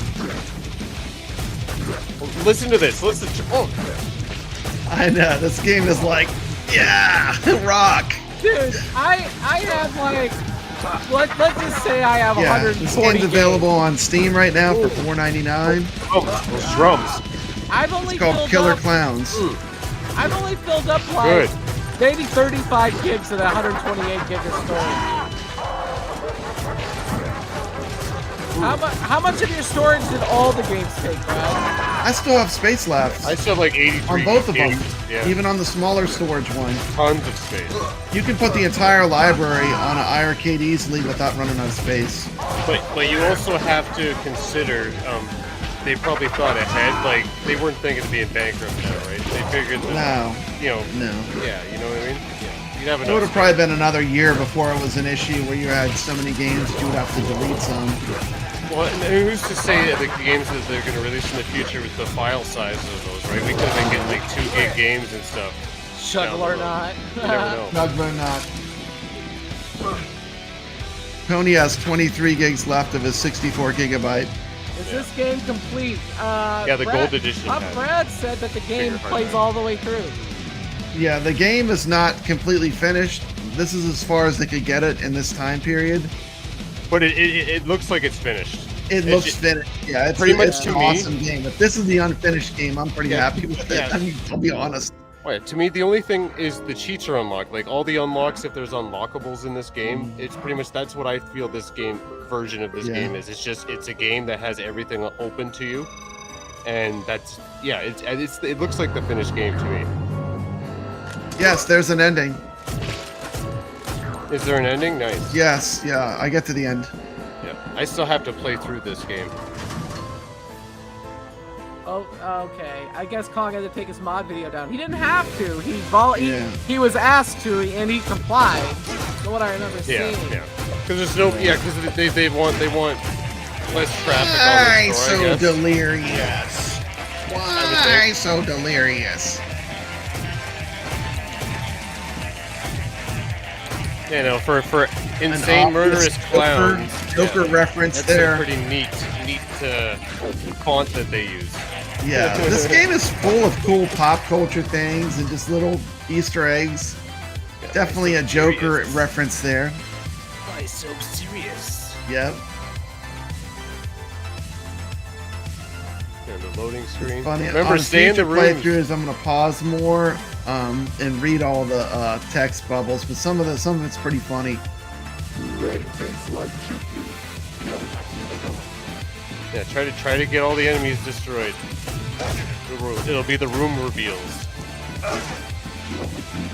Well, listen to this. Listen to. Oh. I know this game is like, rock. Dude, I have like, let's just say I have 140 this game's available on Steam right now for $4.99. Oh, those drums. I've only it's called Killer Clowns. I've only filled up like maybe 35 gigs and 128 gig of storage. How much of your storage did all the games take, Brad? I still have space left. I still have like 83 on both of them. games. Yeah. Even on the smaller storage one. Tons of space. You can put the entire library on an iiRcade easily without running out of space. But you also have to consider, they probably thought ahead. Like, they weren't thinking of being bankrupt now, right? They figured that, No. you know, No. yeah, you know what I mean? Yeah. You'd have It would have probably been another year before it was an issue where you had so many games you would have to delete some. Well, and who's to say that the games that they're going to release in the future with the file sizes of those, right? We could have been getting like 2 gig games and stuff. Shuttle or not. You never know. Nugber not. Tony has 23 gigs left of his 64 gigabyte. Is this game complete? Yeah, the gold edition has. Brad said that the game Bigger hard plays drive. all the way through. Yeah, the game is not completely finished. This is as far as they could get it in this time period. But it looks like it's finished. It looks finished. Yeah, it's pretty much it's to an me. awesome game. If this is the unfinished game, I'm pretty Yeah, happy with yeah. it. I mean, I'll be honest. Right, to me, the only thing is the cheats are unlocked. Like all the unlocks, if there's unlockables in this game, it's pretty much that's what I feel this game version of this Yeah. game is. It's a game that has everything open to you, and that's it looks like the finished game to me. Yes, there's an ending. Is there an ending? Nice. Yes, yeah, I get to the end. Yeah, I still have to play through this game. Oh, okay. I guess Kong had to take his mod video down. He didn't have to. Yeah. He was asked to, and he complied. From what I remember Yeah, seeing. yeah. Because there's no because they want less traffic Why on the store, I so guess. delirious? Why so delirious? You know, for An insane murderous obvious clowns. Joker reference That's there. a pretty neat font that they use. Yeah, this game is full of cool pop culture things and just little Easter eggs. Yeah, Definitely why a so Joker serious? reference there. Why so serious? Yep. And the loading screen. Funny. Remember, on stay in the future room. playthroughs, I'm gonna pause more and read all the text bubbles, but some of it's pretty funny. Yeah, try to get all the enemies destroyed. It'll be the room reveals.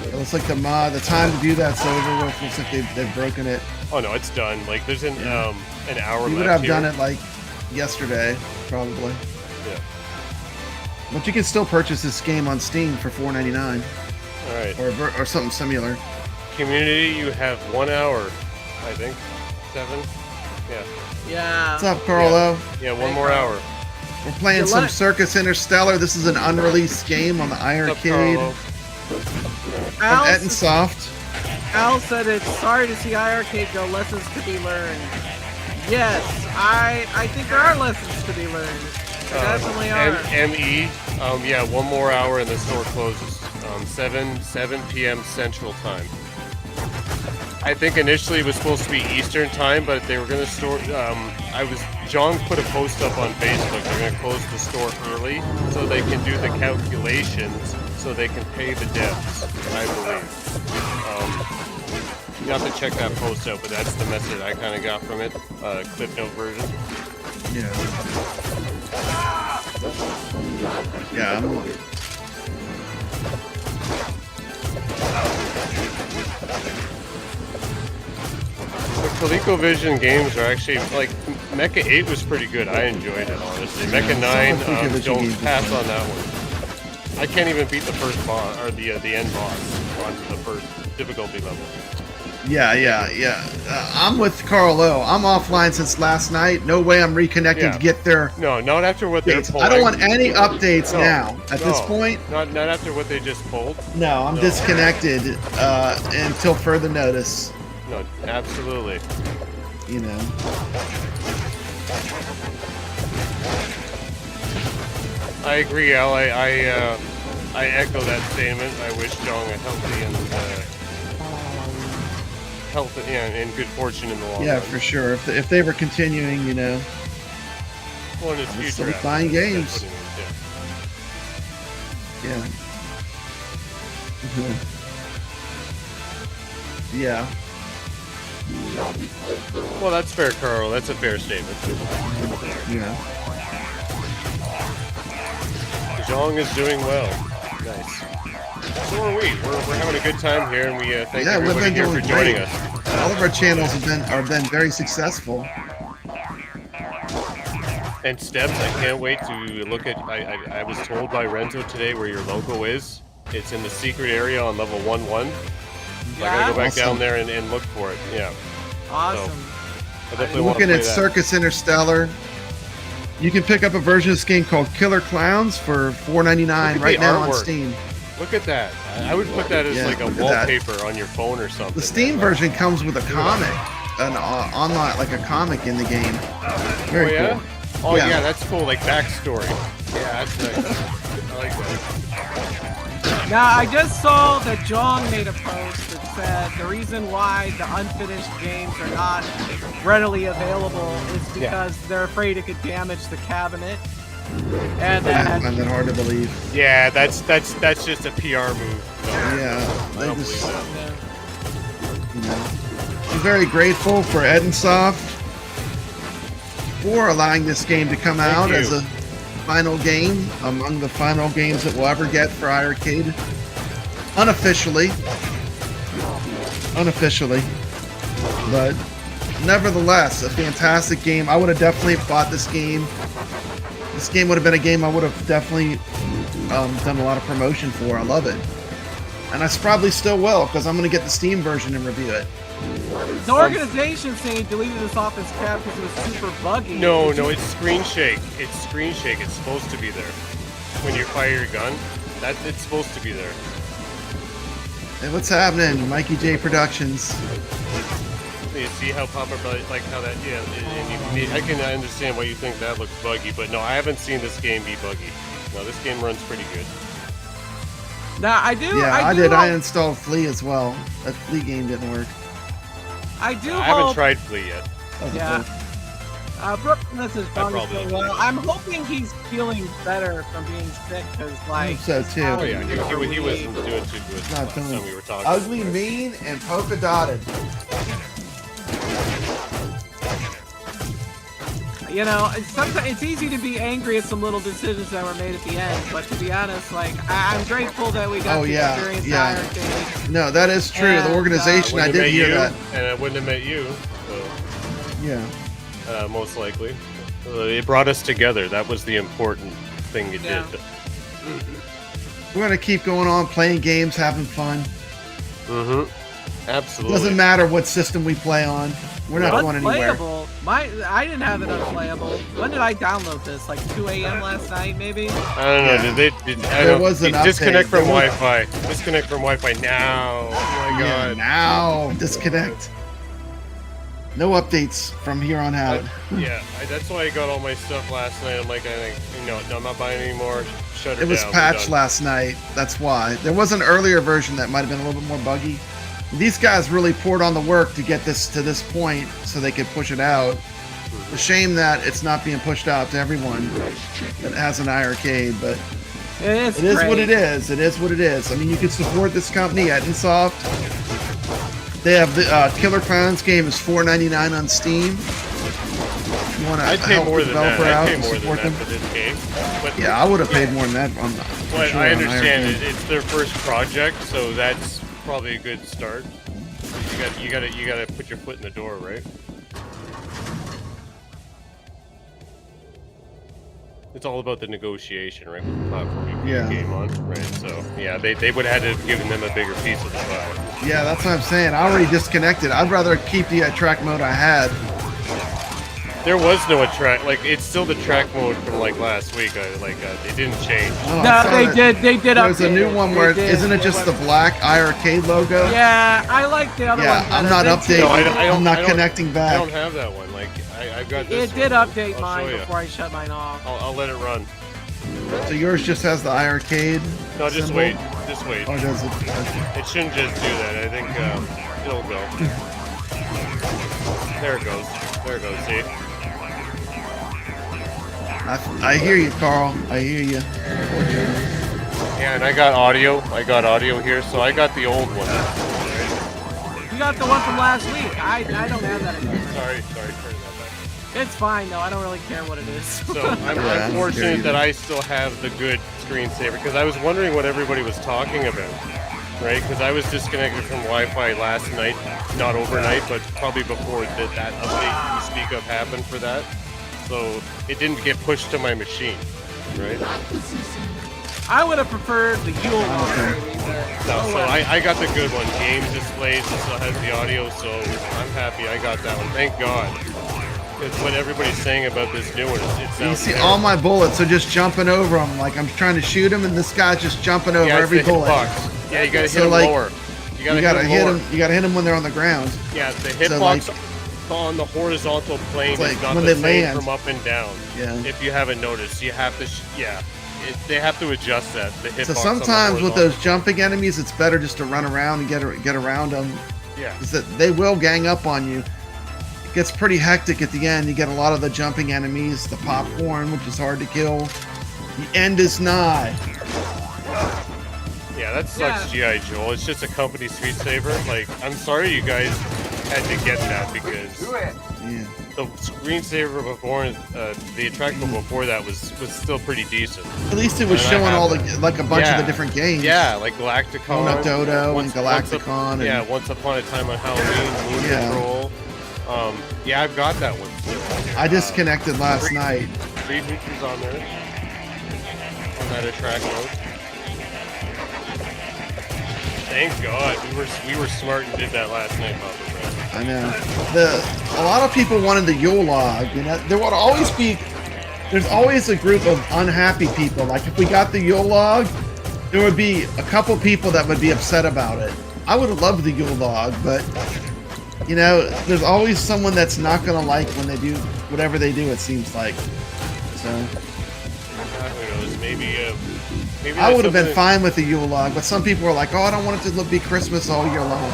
It looks like the time to do that's over with. Looks like they've broken it. Oh no, it's done. Like there's an hour You left would have here. done it like yesterday, probably. Yeah. But you can still purchase this game on Steam for $4.99 All right. or something similar. Community, you have 1 hour, I think. 7. Yeah. Yeah. What's up, Carlo? Yeah, one more hour. We're playing Yeah, some let- Circus Interstellar. This is an unreleased game on the What's up, iiRcade Carlo? from Al, Ettinsoft. Al said it's sorry to see iiRcade go lessons to be learned. Yes, I think there are lessons to be learned. There definitely are. ME, yeah, 1 more hour and the store closes. 7 p.m. Central Time. I think initially it was supposed to be Eastern Time, but they were going to store. John put a post up on Facebook. They're going to close the store early so they can do the calculations so they can pay the devs, I believe. You have to check that post out, but that's the message I kind of got from it. Clip note version. Yeah. Yeah. The ColecoVision games are actually like Mecha 8 was pretty good. I enjoyed it honestly. Mecha 9, ColecoVision don't games pass are on that one. I can't even beat the first boss or the end boss on the first difficulty level. Yeah. I'm with Carlo. I'm offline since last night. No way I'm reconnecting Yeah. to get their No, not after what they're updates. pulling. I don't want any updates No, now. At this no. point, Not after what they just pulled. no, I'm No. disconnected until further notice. No, absolutely. You know. I agree, Al. I echo that statement. I wish Jong a healthy and in good fortune in the long Yeah, run. for sure. If they were continuing, you know. Well, in his future. still after buying that, that's games. what he means, yeah. Yeah. Yeah. Well, that's fair, Carl. That's a fair statement. Yeah. Zhong is doing well. Nice. So are we. We're having a good time here, and we thank Yeah, we've everybody been here doing for joining great. us. All of our channels have been very successful. And Steps, I can't wait to look at. I was told by Renzo today where your logo is. It's in the secret area on level 1-1. So I gotta go back down there and look for it. Yeah. Awesome. So, I definitely want to Looking play at that. Circus Interstellar, you can pick up a version of this game called Killer Clowns for $4.99 right now on artwork. Steam. Look at that. I would put that as Yeah, like a look at that. wallpaper on your phone or something. The Steam version comes with a comic, an online, like a comic in the game. Very yeah? cool. Oh Yeah. yeah, that's cool. Like backstory. Yeah, that's nice. I like that. Now, I just saw that Jong made a post that said the reason why the unfinished games are not readily available is because they're afraid it could damage the cabinet. And I that, find that hard to believe. Yeah, that's just a PR move. No, Yeah, I they don't just, believe that. you know. I'm very grateful for Ettinsoft for allowing this game to come out you. as a final game among the final games that we'll ever get for iiRcade. Unofficially, but nevertheless, a fantastic game. I would have definitely bought this game. This game would have been a game I would have definitely done a lot of promotion for. I love it, and I probably still will because I'm going to get the Steam version and review it. the organization saying he deleted this off his cab because it was super buggy. No, it's screen shake. It's screen shake. It's supposed to be there. When you fire your gun, it's supposed to be there. Hey, what's happening? Mikey J Productions. You see how Papa like how that? Yeah, I can understand why you think that looks buggy, but no, I haven't seen this game be buggy. No, this game runs pretty good. Now, I do. Yeah, I do did. I hope- installed Flea as well. That Flea game didn't work. I do I haven't hope. tried Flea yet. Yeah. Brooklyn's is probably probably will. well. I'm hoping he's feeling better from being sick because, I like, hope so too. Oh yeah, he wasn't doing too good. Not Last doing time we were talking. Ugly, mean, and polka dotted. you know, sometimes it's easy to be angry at some little decisions that were made at the end. But to be honest, like, I'm grateful that we got Oh, to yeah, experience yeah. iiRcade. No, that is true. And, The organization, I wouldn't have did met hear you, that. and I wouldn't have met you. So. Yeah. Most likely. It brought us together. That was the important thing it Yeah. did. We're going to keep going on, playing games, having fun. Mm-hmm. Absolutely. Doesn't matter what system we play on. We're not going anywhere. Unplayable. I didn't have it unplayable. When did I download this? Like 2 a.m. last night, maybe? I don't know. Yeah. There was an disconnect update. from Wi-Fi. Disconnect from Wi-Fi now. Oh my Yeah, god. now, disconnect. No updates from here on out. That's why I got all my stuff last night. I'm like, no, I'm not buying anymore. Shut it It was down. We're patched done. last night. That's why. There was an earlier version that might have been a little bit more buggy. These guys really poured on the work to get this to this point so they could push it out. It's a shame that it's not being pushed out to everyone that has an iiRcade, but It it is great. what it is. It is what it is. I mean, you can support this company, Ettinsoft. They have the Killer Clowns game is $4.99 on Steam. You want to I'd pay help more the than that. developer out I'd pay and more than support that them? for this game. But Yeah, I would have paid more than that on the. for But sure I on understand iiRcade. it's their first project, so that's probably a good start. You gotta put your foot in the door, right? It's all about the negotiation, right? With the platform you put your Yeah. game on, right? So yeah, they would have had to have given them a bigger piece of the pie. Yeah, that's what I'm saying. I already disconnected. I'd rather keep the track mode I had. There was no track, like it's still the track mode from like last week. It didn't change. Oh, I No, saw they that. did. They did. There's a update new it. one They where did. isn't it just the black iiRcade logo? Yeah, I like the other Yeah, one. I'm better. not They- updating. No, I don't- I'm not I don't- connecting I back. don't have that one. Like I've got this. It did one. update I'll mine show you. before I shut mine off. I'll let it run. So yours just has the iiRcade. No, just symbol? wait. Just wait. Or does it? It shouldn't just do that. I think it'll go. There it goes. There it goes. See? I hear you, Carl. I hear you. Yeah, and I got audio. I got audio here, so I got the old one. You got the one from last week. I don't have that anymore. Sorry, turn that back. It's fine though. I don't really care what it is. So I'm fortunate that I still have the good screensaver because I was wondering what everybody was talking about, right? Because I was disconnected from Wi-Fi last night, not overnight, but probably before that update you speak of happened for that. So it didn't get pushed to my machine, right? I would have preferred the Yule log. So I got the good one. Games displays, it still has the audio, so I'm happy I got that one. Thank God. Because what everybody's saying about this new one, it sounds You see, terrible. all my bullets are just jumping over them. Like I'm trying to shoot him, and this guy's just jumping over it's every the bullet. hitbox. Yeah, you gotta hit So, them like, lower. You gotta hit lower. them. You gotta hit them when they're on the ground. Yeah, the So, hitbox like, on the horizontal plane like is not when the they same land. from up and down. Yeah. If you haven't noticed, you have to. They have to adjust that. The hitbox. So on the sometimes with horizontal. those jumping enemies, it's better just to run around and get around them. Yeah. Is that they will gang up on you. It gets pretty hectic at the end. You get a lot of the jumping enemies, the popcorn, which is hard to kill. The end is nigh. Yeah, that sucks, G.I. Joel. It's just a company screensaver. Like, I'm sorry you guys had to get that because Do it. Yeah. the screensaver before, the attractable before that was still pretty decent. At least it was And I showing have all that. the like a bunch of the Yeah. different games. Yeah, like Galacticon, Dodo Once- and Once Galacticon. and, Yeah, Once Upon a Time on Halloween, Moon Yeah. Patrol. Yeah, I've got that one still. I disconnected last night. 3 features on there. On that attract mode. Thank God we were smart and did that last night, Papa Brad. I know. A lot of people wanted the Yule log. You know, there would always be. There's always a group of unhappy people. Like if we got the Yule log, there would be a couple people that would be upset about it. I would have loved the Yule log, but you know, there's always someone that's not gonna like when they do whatever they do. It seems like. So Who knows? Maybe I would have been something- fine with the Yule log, but some people are like, "Oh, I don't want it to be Christmas all year long."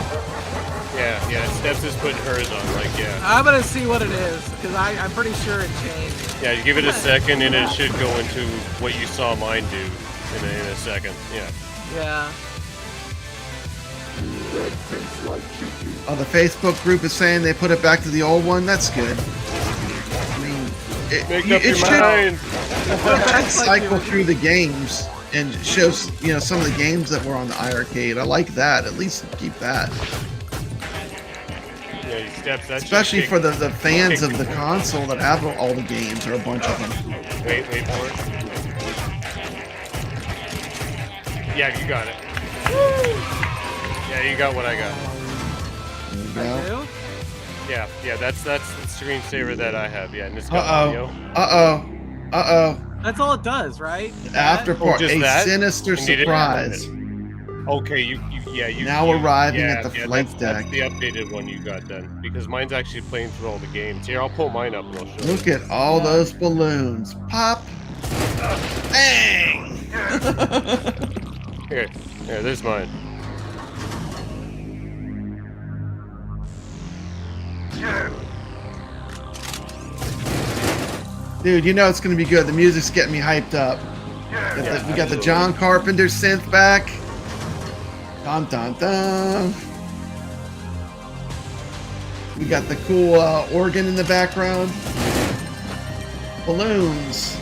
Yeah. Steps is putting hers on. Like, yeah. I'm gonna see what it is because I'm pretty sure it changed. Yeah, you give it a second and it should go into what you saw mine do in a second. Yeah. Yeah. Oh, the Facebook group is saying they put it back to the old one. That's good. I mean, Make up your should mind. cycle through the games and shows some of the games that were on the iiRcade. I like that. At least keep that, Yeah, Steps. That's especially for the fans of the console that have all the games or a bunch of them. Wait for it. Yeah, you got it. Yeah, you got what I got. There you I go. do? Yeah, that's the screensaver that I have. Yeah, and it's Uh got oh. audio. That's all it does, right? After part, just a that? sinister And you didn't- surprise. Okay, you Now arriving at the flight that's deck. the updated one you got then, because mine's actually playing through all the games. Here, I'll pull mine up and I'll show you. Look at all those balloons. Pop. Bang. Here, there's mine. Dude, you know it's gonna be good. The music's getting me hyped up. We got the John Carpenter synth back. Dun dun dun. We got the cool organ in the background. Balloons.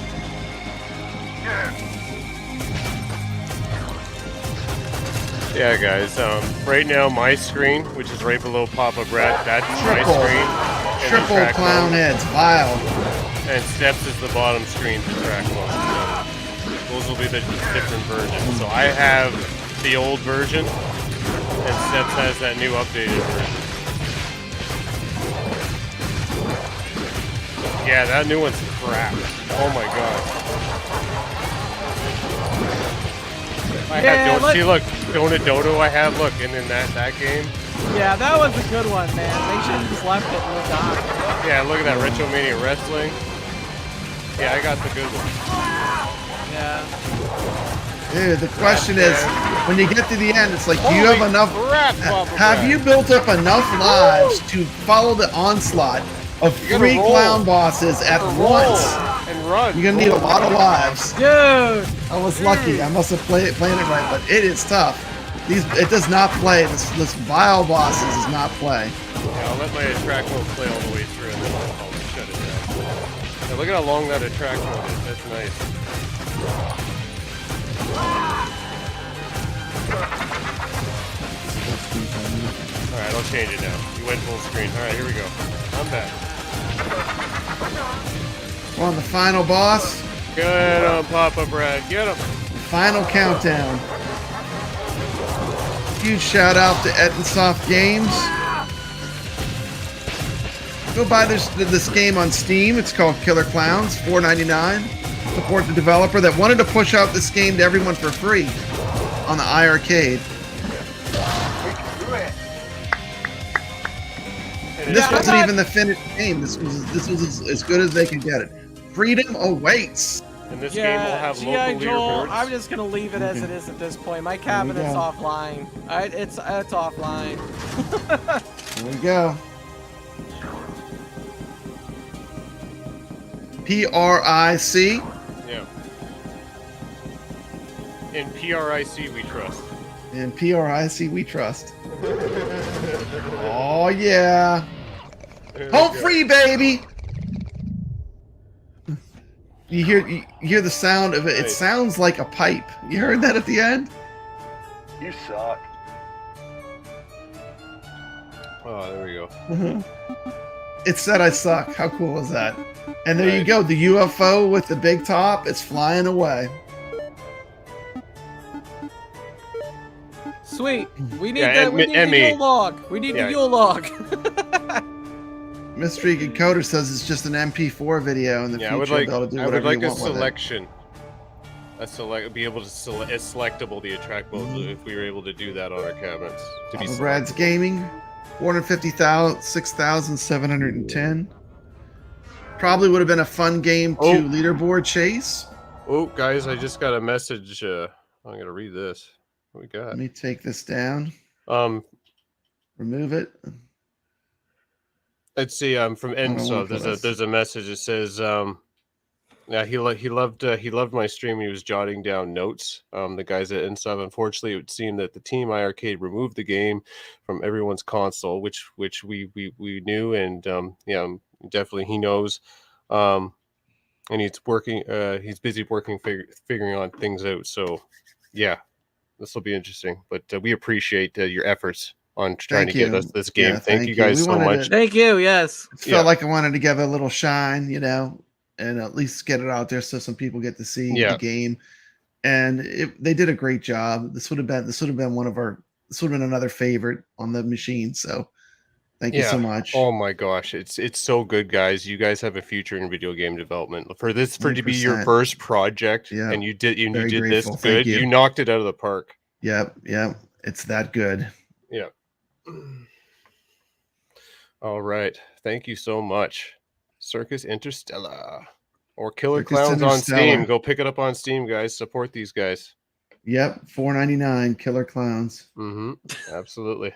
Yeah, guys. Right now, my screen, which is right below Papa Brad, that's my Triple. screen. and the Triple track clown mode. heads. Vile. And Steps is the bottom screen for track mode. So those will be the different versions. So I have the old version, and Steps has that new updated version. Yeah, that new one's crap. Oh my god. Yeah, See, look, Donut Dodo I have, look, and then that game. Yeah, that was a good one, man. They should have just left it and moved on. Yeah, look at that Retromania Wrestling. Yeah, I got the good one. Yeah. Dude, the question is, when you get to the end, it's like, do you Holy have enough? crap, Papa Have Brad. you built up enough lives to follow the onslaught of gotta 3 roll. clown bosses at Roll once? and run. You're gonna need a lot of lives. Dude! I was lucky. I must have playing it right, but it is tough. It does not play. This vile bosses does not play. Yeah, I'll let my attract mode play all the way through and then I'll shut it down. Now look at how long that attract mode is. That's nice. Alright, I'll change it now. You went full screen. Alright, here we go. I'm back. We're on the final boss. Get him, Papa Brad. Get him. Final countdown. Huge shout out to Ettinsoft Games. Go buy this game on Steam. It's called Killer Clowns, $4.99. Support the developer that wanted to push out this game to everyone for free on the iiRcade. This wasn't even the finished game. This was as good as they could get it. Freedom awaits. And this game will have local leaderboards. I'm just gonna leave it as it is at this point. My cabinet's offline. It's offline. There we go. PRIC. Yeah. In PRIC we trust. In PRIC we trust. Oh yeah. Home free, baby. You hear the sound of it. It sounds like a pipe. You heard that at the end? You suck. Oh, there we go. It said I suck. How cool is that? And there you go. The UFO with the big top. It's flying away. Sweet. We need the Yule log. We need the Yule log. Mystery Encoder says it's just an MP4 video in the future. I would like a selection. Be able to select. It's selectable the attract mode if we were able to do that on our cabinets. To be Brad's Gaming, 6,710. Probably would have been a fun game to leaderboard chase. Oh, guys, I just got a message. I'm gonna read this. What we got? Let me take this down. Remove it. Let's see. From Enzo. There's a message that says, yeah, he loved my stream. He was jotting down notes. The guys at Enzo. Unfortunately, it would seem that the team iiRcade removed the game from everyone's console, which we knew, and yeah, definitely he knows. And he's working. He's busy working, figuring on things out. So, yeah, this will be interesting. But we appreciate your efforts on trying to get us this game. Yeah, thank you guys so much. Thank you. Yes. It felt like I wanted to give it a little shine, you know, and at least get it out there so some people get to see the game. And they did a great job. This would have been another favorite on the machine. So thank you so much. Oh my gosh, it's so good, guys. You guys have a future in video game development. For it to be your first project, and you did this good. You knocked it out of the park. Yep. It's that good. Yeah. All right. Thank you so much. Circus Interstellar or Killer Clowns on Steam. Go pick it up on Steam, guys. Support these guys. Yep. $4.99 Killer Clowns. Absolutely.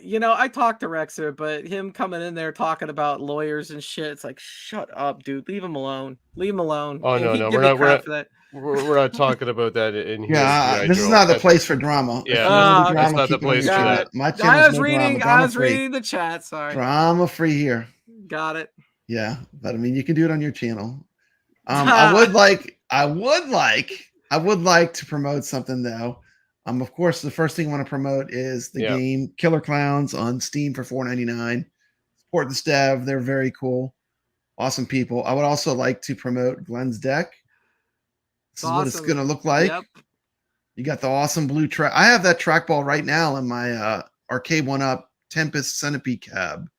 You know, I talked to Rexer, but him coming in there talking about lawyers and shit, it's like, shut up, dude. Leave him alone. Leave him alone. Oh, no. We're not talking about that in here. Yeah, this is not the place for drama. Yeah, that's not the place for that. I was reading the chat. Sorry. Drama free here. Got it. Yeah, but I mean, you can do it on your channel. I would like to promote something though. Of course, the first thing I want to promote is the game Killer Clowns on Steam for $4.99. Support this dev; they're very cool, awesome people. I would also like to promote Glenn's Deck. This is what it's going to look like. Yep. You got the awesome blue track. I have that trackball right now in my Arcade 1-Up Tempest Centipede cab.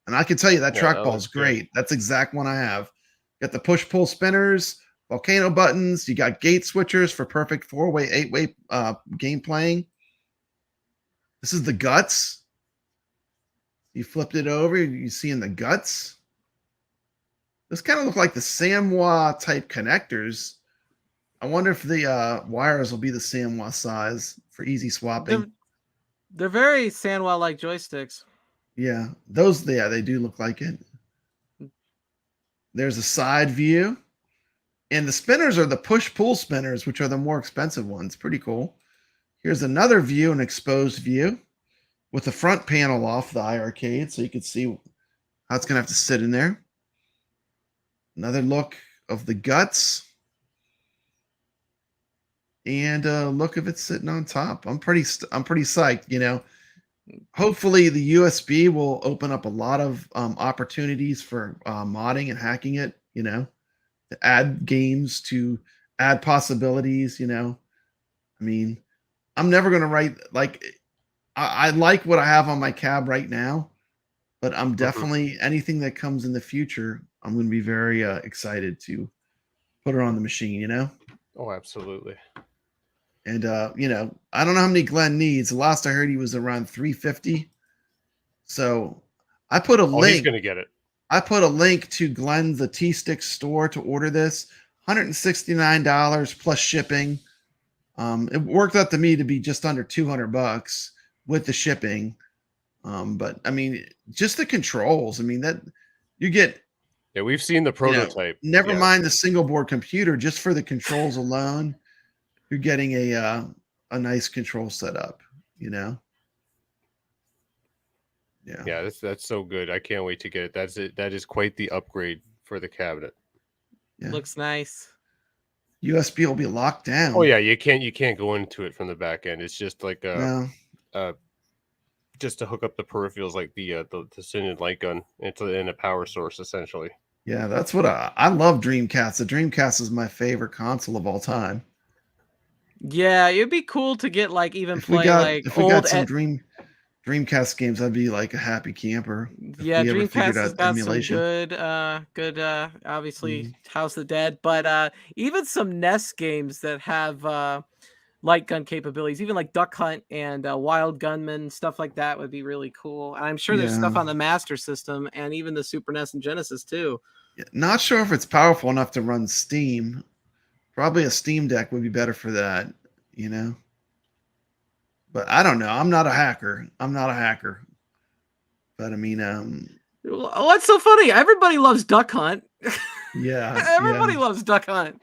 And I can tell you that trackball is great. That's the exact one I have. You got the push-pull spinners, volcano buttons. You got gate switchers for perfect 4-way, 8-way game playing. This is the guts. You flipped it over. You see in the guts. This kind of look like the Samwa type connectors. I wonder if the wires will be the Samwa size for easy swapping. They're very Samwa-like joysticks. Yeah, they do look like it. There's a side view. And the spinners are the push-pull spinners, which are the more expensive ones. Pretty cool. Here's another view, an exposed view with the front panel off the iiRcade, so you can see how it's going to have to sit in there. Another look of the guts. And look if it's sitting on top. I'm pretty psyched, you know. Hopefully the USB will open up a lot of opportunities for modding and hacking it, you know, to add games, to add possibilities, you know. I mean, I'm never going to write, like, I like what I have on my cab right now, but I'm definitely, anything that comes in the future, I'm going to be very excited to put it on the machine, you know. Oh, absolutely. And, you know, I don't know how many Glenn needs. The last I heard, he was around 350. So I put a link. He's going to get it. I put a link to Glenn's, the T-Stick store, to order this. $169 plus shipping. It worked out to me to be just under $200 with the shipping. But I mean, just the controls. I mean, that you get. Yeah, we've seen the prototype. You know, never mind the single board computer. Just for the controls alone, you're getting a nice control setup, you know. Yeah, that's so good. I can't wait to get it. That's it. That is quite the upgrade for the cabinet. Yeah. Looks nice. USB will be locked down. Oh yeah, you can't go into it from the back end. It's just like just to hook up the peripherals, like the Synod light gun. It's in a power source essentially. Yeah, that's what I love. Dreamcast. The Dreamcast is my favorite console of all time. Yeah, it'd be cool to get like even If play we got, like if we old got some Dreamcast games, I'd be like a happy camper. Yeah, Dreamcast has got emulation. Some good obviously House of the Dead, but even some NES games that have light gun capabilities, even like Duck Hunt and Wild Gunman, stuff like that would be really cool. I'm sure there's stuff on the Master System and even the Super NES and Genesis too. Yeah, not sure if it's powerful enough to run Steam. Probably a Steam Deck would be better for that, you know. But I don't know. I'm not a hacker. But I mean, well, that's so funny. Everybody loves Duck Hunt. Yeah. Everybody loves Duck Hunt.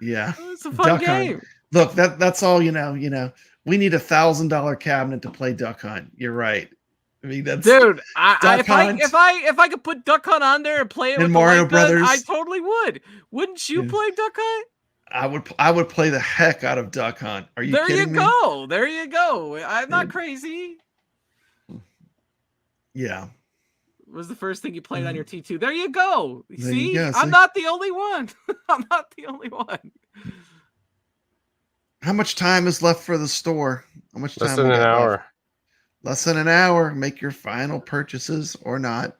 Yeah. It's a fun game. Hunt. Look, that's all, you know, we need $1,000 cabinet to play Duck Hunt. You're right. I mean, that's dude. If I could put Duck Hunt on there and play it with Mario Brothers, I totally would. Wouldn't you play Duck Hunt? I would play the heck out of Duck Hunt. Are you kidding me? There you go. I'm not crazy. Yeah. Was the first thing you played on your T2. There you go. See? I'm not the only one. I'm not the only one. How much time is left for the store? How much time? Less than an hour. Left? Less than an hour. Make your final purchases or not.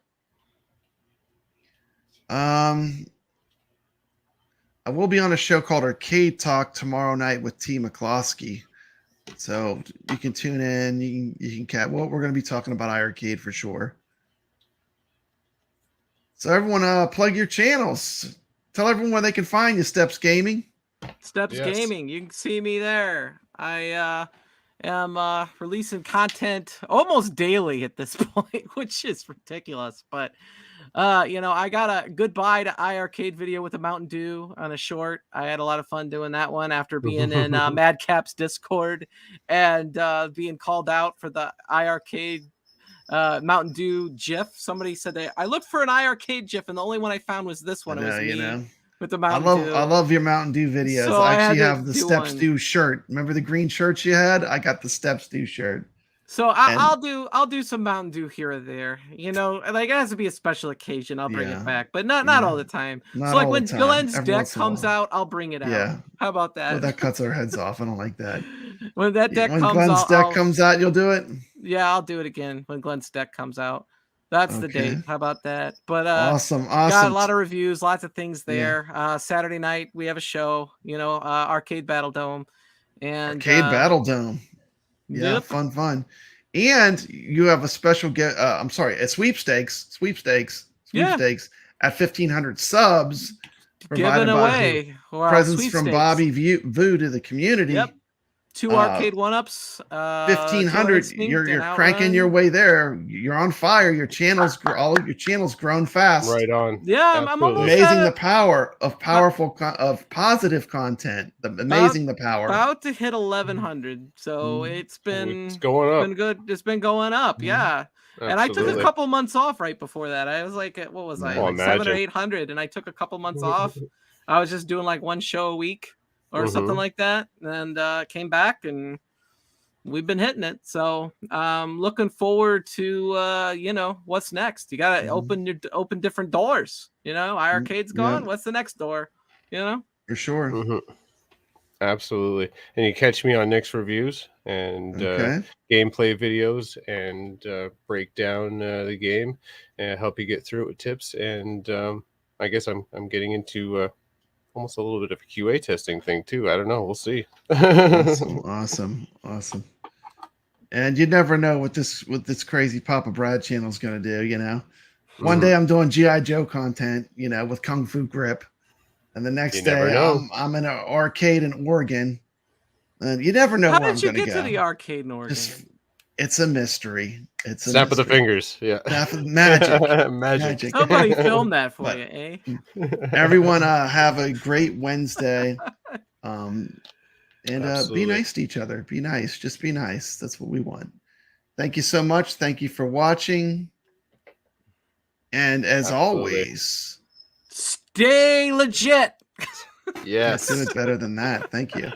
I will be on a show called Arcade Talk tomorrow night with T. McCloskey. So you can tune in. You can well, we're going to be talking about iiRcade for sure. So everyone, plug your channels. Tell everyone where they can find you. Steps Gaming. Steps Gaming. You can see me there. I am releasing content almost daily at this point, which is ridiculous. But you know, I got a goodbye to iiRcade video with a Mountain Dew on a short. I had a lot of fun doing that one after being in Madcap's Discord and being called out for the iiRcade Mountain Dew GIF. Somebody said I looked for an iiRcade GIF and the only one I found was this one. It was me with the Mountain Dew. I love your Mountain Dew videos. So I actually have the Steps Dew shirt. Remember the green shirts you had? I got the Steps Dew shirt. So I'll do some Mountain Dew here or there. You know, like it has to be a special occasion. I'll bring it back, but not all the time. So like when Glenn's deck comes out, I'll bring it out. Yeah. How about that? Well, that cuts our heads off. I don't like that. When that deck when Glenn's deck comes out, you'll do it? Yeah, I'll do it again when Glenn's deck comes out. That's the date. How about that? But awesome. Got a lot of reviews, lots of things there. Saturday night we have a show, you know, Arcade Battle Dome. And Arcade Battle Dome. Yeah, fun. And you have a special a sweepstakes at 1,500 subs. Giving away presents from Bobby Vu to the community. Yep. 2 arcade 1-ups. 1,500. You're cranking your way there. You're on fire. Your channels, all of your channels, grown fast. Right on. Yeah, I'm almost Amazing at the power of of positive content. Amazing the power. about to hit 1,100. So it's going up. been good. It's been going up. Yeah. And I took a Absolutely. couple months off right before that. I was like, what was I? Oh, Like 700 or 800, and I took a couple months off. I was just doing like 1 show a week or something like that, and came back, and we've been hitting it. So looking forward to you know, what's next. You gotta open different doors. You know, iiRcade's gone. What's the next door? You know, For sure. Absolutely. And you catch me on Nick's reviews and gameplay videos, and break down the game and help you get through it with tips. And I guess I'm getting into almost a little bit of a QA testing thing too. I don't know. We'll see. Awesome. And you never know what this crazy Papa Brad channel is going to do. You know, one day I'm doing GI Joe content, you know, with Kung Fu Grip. And the next day, I'm in an arcade in Oregon, and you never know where I'm going to go. How did you get to the arcade in Oregon? It's a mystery. It's a snap of the fingers. Yeah, magic. Somebody filmed that for you, eh? Everyone, have a great Wednesday, and be nice to each other. Be nice. Just be nice. That's what we want. Thank you so much. Thank you for watching, and as always. Stay legit. Yes. Can't do it better than that. Thank you.